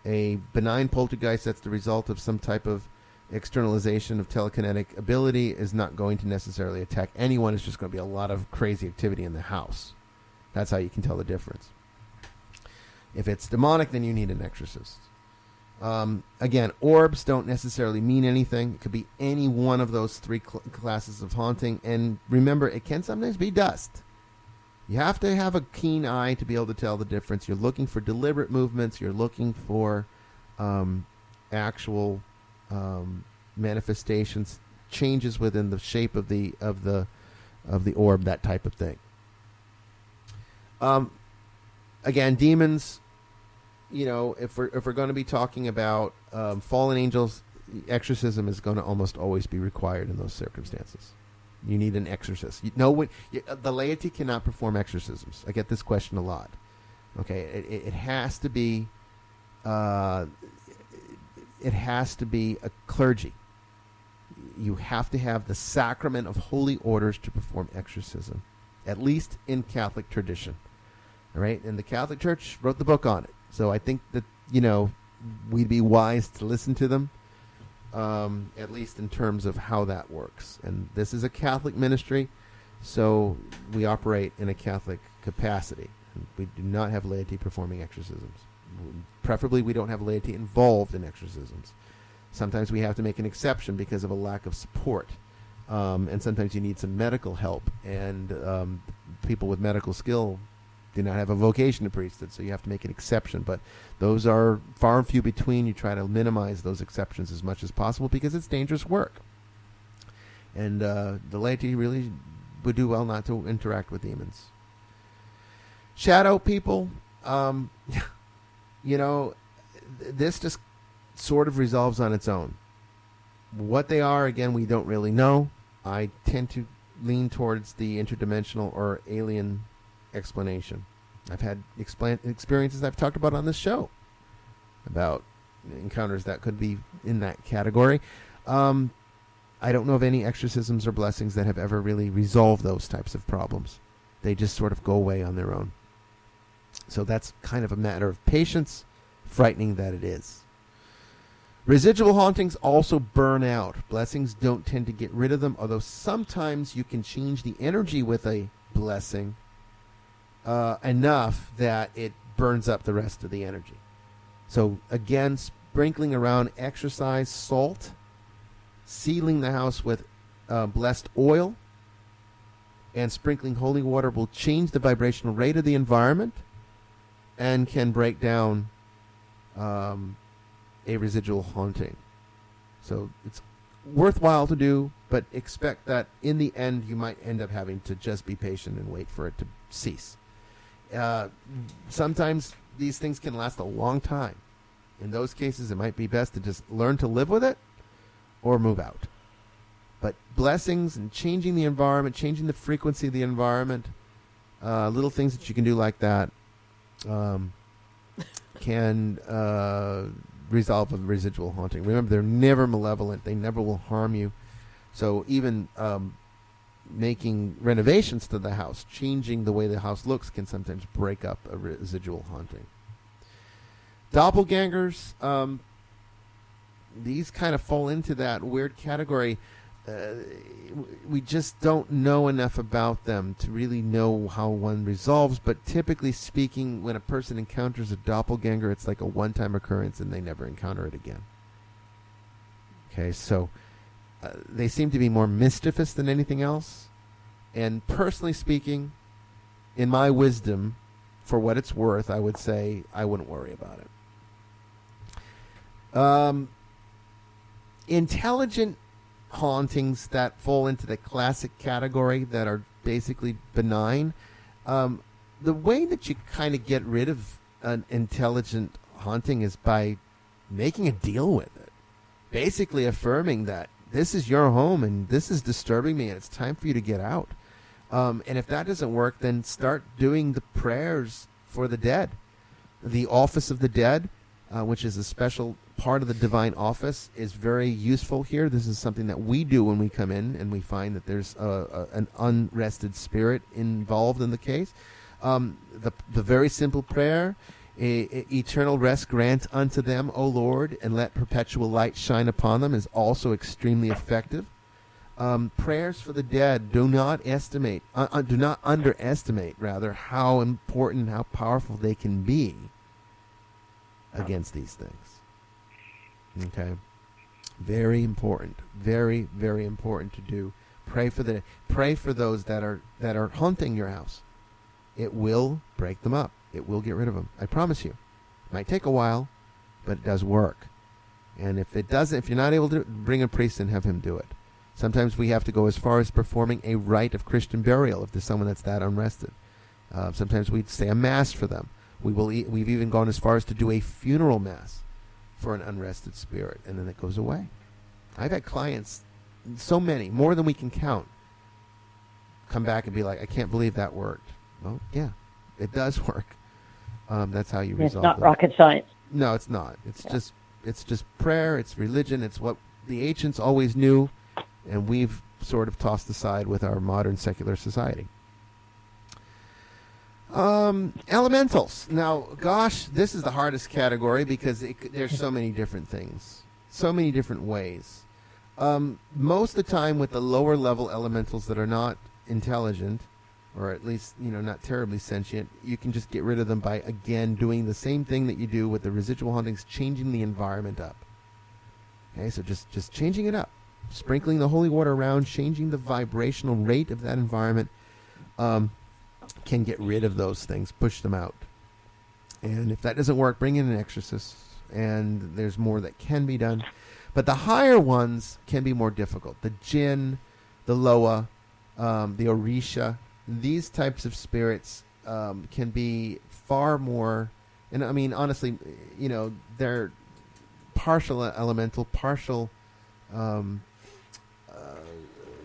A benign poltergeist that's the result of some type of externalization of telekinetic ability is not going to necessarily attack anyone. It's just going to be a lot of crazy activity in the house. That's how you can tell the difference. If it's demonic, then you need an exorcist. Again, orbs don't necessarily mean anything. It could be any one of those three classes of haunting. And remember, it can sometimes be dust. You have to have a keen eye to be able to tell the difference. You're looking for deliberate movements. You're looking for actual manifestations, changes within the shape of the orb, that type of thing. Again, demons. You know, if we're going to be talking about fallen angels, exorcism is going to almost always be required in those circumstances. You need an exorcist. The laity cannot perform exorcisms. I get this question a lot. Okay, it has to be. It has to be a clergy. You have to have the sacrament of holy orders to perform exorcism, at least in Catholic tradition. All right, and the Catholic Church wrote the book on it. So I think that, you know, we'd be wise to listen to them, at least in terms of how that works. And this is a Catholic ministry, so we operate in a Catholic capacity. We do not have laity performing exorcisms. Preferably, we don't have laity involved in exorcisms. Sometimes we have to make an exception because of a lack of support. And sometimes you need some medical help. And people with medical skill do not have a vocation to priesthood, so you have to make an exception. But those are far and few between. You try to minimize those exceptions as much as possible because it's dangerous work. And the laity really would do well not to interact with demons. Shadow people, you know, this just sort of resolves on its own. What they are, again, we don't really know. I tend to lean towards the interdimensional or alien explanation. I've had experiences I've talked about on this show about encounters that could be in that category. I don't know of any exorcisms or blessings that have ever really resolved those types of problems. They just sort of go away on their own. So that's kind of a matter of patience, frightening that it is. Residual hauntings also burn out. Blessings don't tend to get rid of them, although sometimes you can change the energy with a blessing enough that it burns up the rest of the energy. So again, sprinkling around exorcise salt, sealing the house with blessed oil, and sprinkling holy water will change the vibrational rate of the environment and can break down a residual haunting. So it's worthwhile to do, but expect that in the end you might end up having to just be patient and wait for it to cease. Sometimes these things can last a long time. In those cases, it might be best to just learn to live with it or move out. But blessings and changing the environment, changing the frequency of the environment, little things that you can do like that can resolve a residual haunting. Remember, they're never malevolent. They never will harm you. So even making renovations to the house, changing the way the house looks, can sometimes break up a residual haunting. Doppelgangers, these kind of fall into that weird category. We just don't know enough about them to really know how one resolves, but typically speaking, when a person encounters a doppelganger, it's like a one-time occurrence and they never encounter it again. Okay, so they seem to be more mischievous than anything else, and personally speaking, in my wisdom, for what it's worth, I would say I wouldn't worry about it. Intelligent hauntings that fall into the classic category that are basically benign. The way that you kind of get rid of an intelligent haunting is by making a deal with it. Basically affirming that this is your home and this is disturbing me and it's time for you to get out. And if that doesn't work, then start doing the prayers for the dead. The Office of the Dead, which is a special part of the divine office, is very useful here. This is something that we do when we come in and we find that there's an unrested spirit involved in the case. The very simple prayer, eternal rest grant unto them, O Lord, and let perpetual light shine upon them, is also extremely effective. Prayers for the dead, do not underestimate how important, how powerful they can be against these things. Okay, very important, very, very important to do. Pray for those that are haunting your house. It will break them up. It will get rid of them. I promise you. It might take a while, but it does work. And if it doesn't, if you're not able to, bring a priest and have him do it. Sometimes we have to go as far as performing a rite of Christian burial if there's someone that's that unrested. Sometimes we'd say a mass for them. We've even gone as far as to do a funeral mass for an unrested spirit, and then it goes away. I've had clients, so many, more than we can count, come back and be like, I can't believe that worked. Well, yeah, it does work. That's how you resolve it. It's not rocket science. No, it's not. It's just prayer. It's religion. It's what the ancients always knew, and we've sort of tossed aside with our modern secular society. Elementals. Now, gosh, this is the hardest category because there's so many different things, so many different ways. Most of the time with the lower level elementals that are not intelligent, or at least, not terribly sentient, you can just get rid of them by, again, doing the same thing that you do with the residual hauntings, changing the environment up. Okay, so just changing it up. Sprinkling the holy water around, changing the vibrational rate of that environment can get rid of those things, push them out. And if that doesn't work, bring in an exorcist, and there's more that can be done. But the higher ones can be more difficult. The jinn, the loa, the orisha, these types of spirits can be far more, and I mean, honestly, they're partial elemental, partial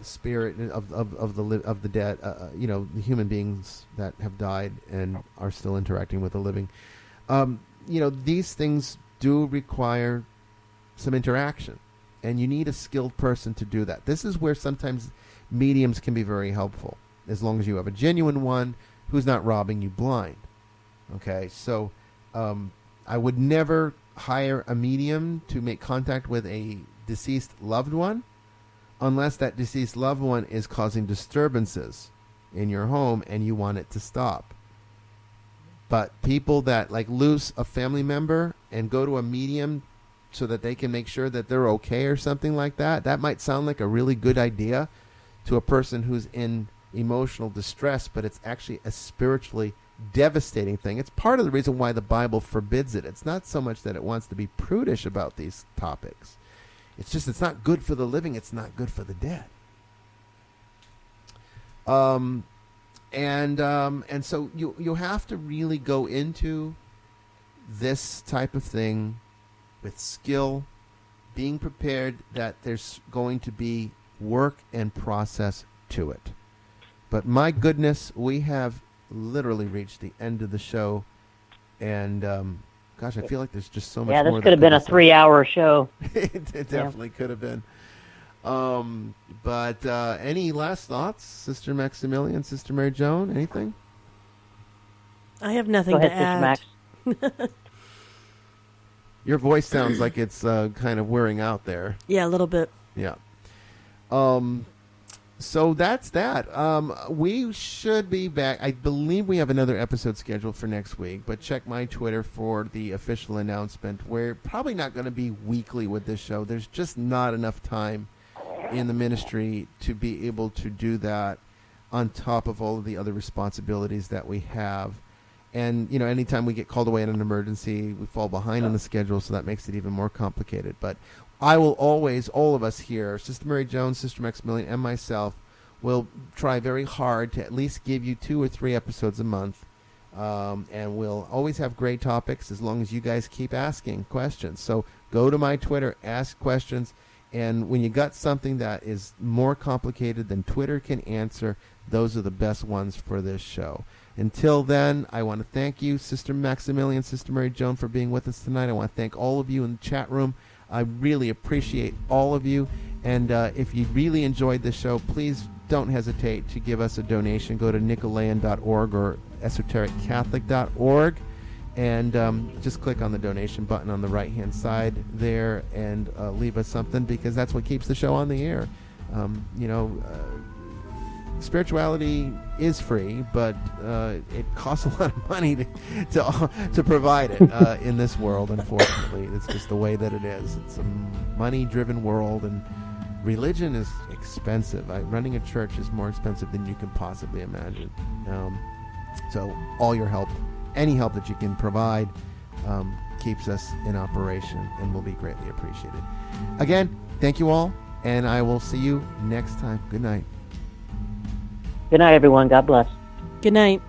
spirit of the dead, the human beings that have died and are still interacting with the living. These things do require some interaction, and you need a skilled person to do that. This is where sometimes mediums can be very helpful, as long as you have a genuine one who's not robbing you blind. Okay, so I would never hire a medium to make contact with a deceased loved one unless that deceased loved one is causing disturbances in your home and you want it to stop. But people that lose a family member and go to a medium so that they can make sure that they're okay or something like that, that might sound like a really good idea to a person who's in emotional distress, but it's actually a spiritually devastating thing. It's part of the reason why the Bible forbids it. It's not so much that it wants to be prudish about these topics. It's just it's not good for the living. It's not good for the dead. And so you have to really go into this type of thing with skill, being prepared that there's going to be work and process to it. But my goodness, we have literally reached the end of the show, and gosh, I feel like there's just so much more. Yeah, this could have been a 3-hour show. It definitely could have been. But any last thoughts, Sister Maximilian, Sister Mary Joan, anything? I have nothing to add. Sister Max. Your voice sounds like it's kind of wearing out there. Yeah, a little bit. Yeah. So that's that. We should be back. I believe we have another episode scheduled for next week, but check my Twitter for the official announcement. We're probably not going to be weekly with this show. There's just not enough time in the ministry to be able to do that on top of all of the other responsibilities that we have. And, anytime we get called away in an emergency, we fall behind on the schedule, so that makes it even more complicated. But I will always, all of us here, Sister Mary Jones, Sister Maximilian, and myself, will try very hard to at least give you 2 or 3 episodes a month. And we'll always have great topics as long as you guys keep asking questions. So go to my Twitter, ask questions. And when you got something that is more complicated than Twitter can answer, those are the best ones for this show. Until then, I want to thank you, Sister Maximilian, Sister Mary Joan, for being with us tonight. I want to thank all of you in the chat room. I really appreciate all of you. And if you really enjoyed this show, please don't hesitate to give us a donation. Go to Nicholean.org or esotericcatholic.org. And just click on the donation button on the right-hand side there and leave us something, because that's what keeps the show on the air. Spirituality is free, but it costs a lot of money to provide it in this world, unfortunately. It's just the way that it is. It's a money-driven world, and religion is expensive. Running a church is more expensive than you can possibly imagine. So all your help, any help that you can provide, keeps us in operation and will be greatly appreciated. Again, thank you all, and I will see you next time. Good night. Good night, everyone. God bless. Good night.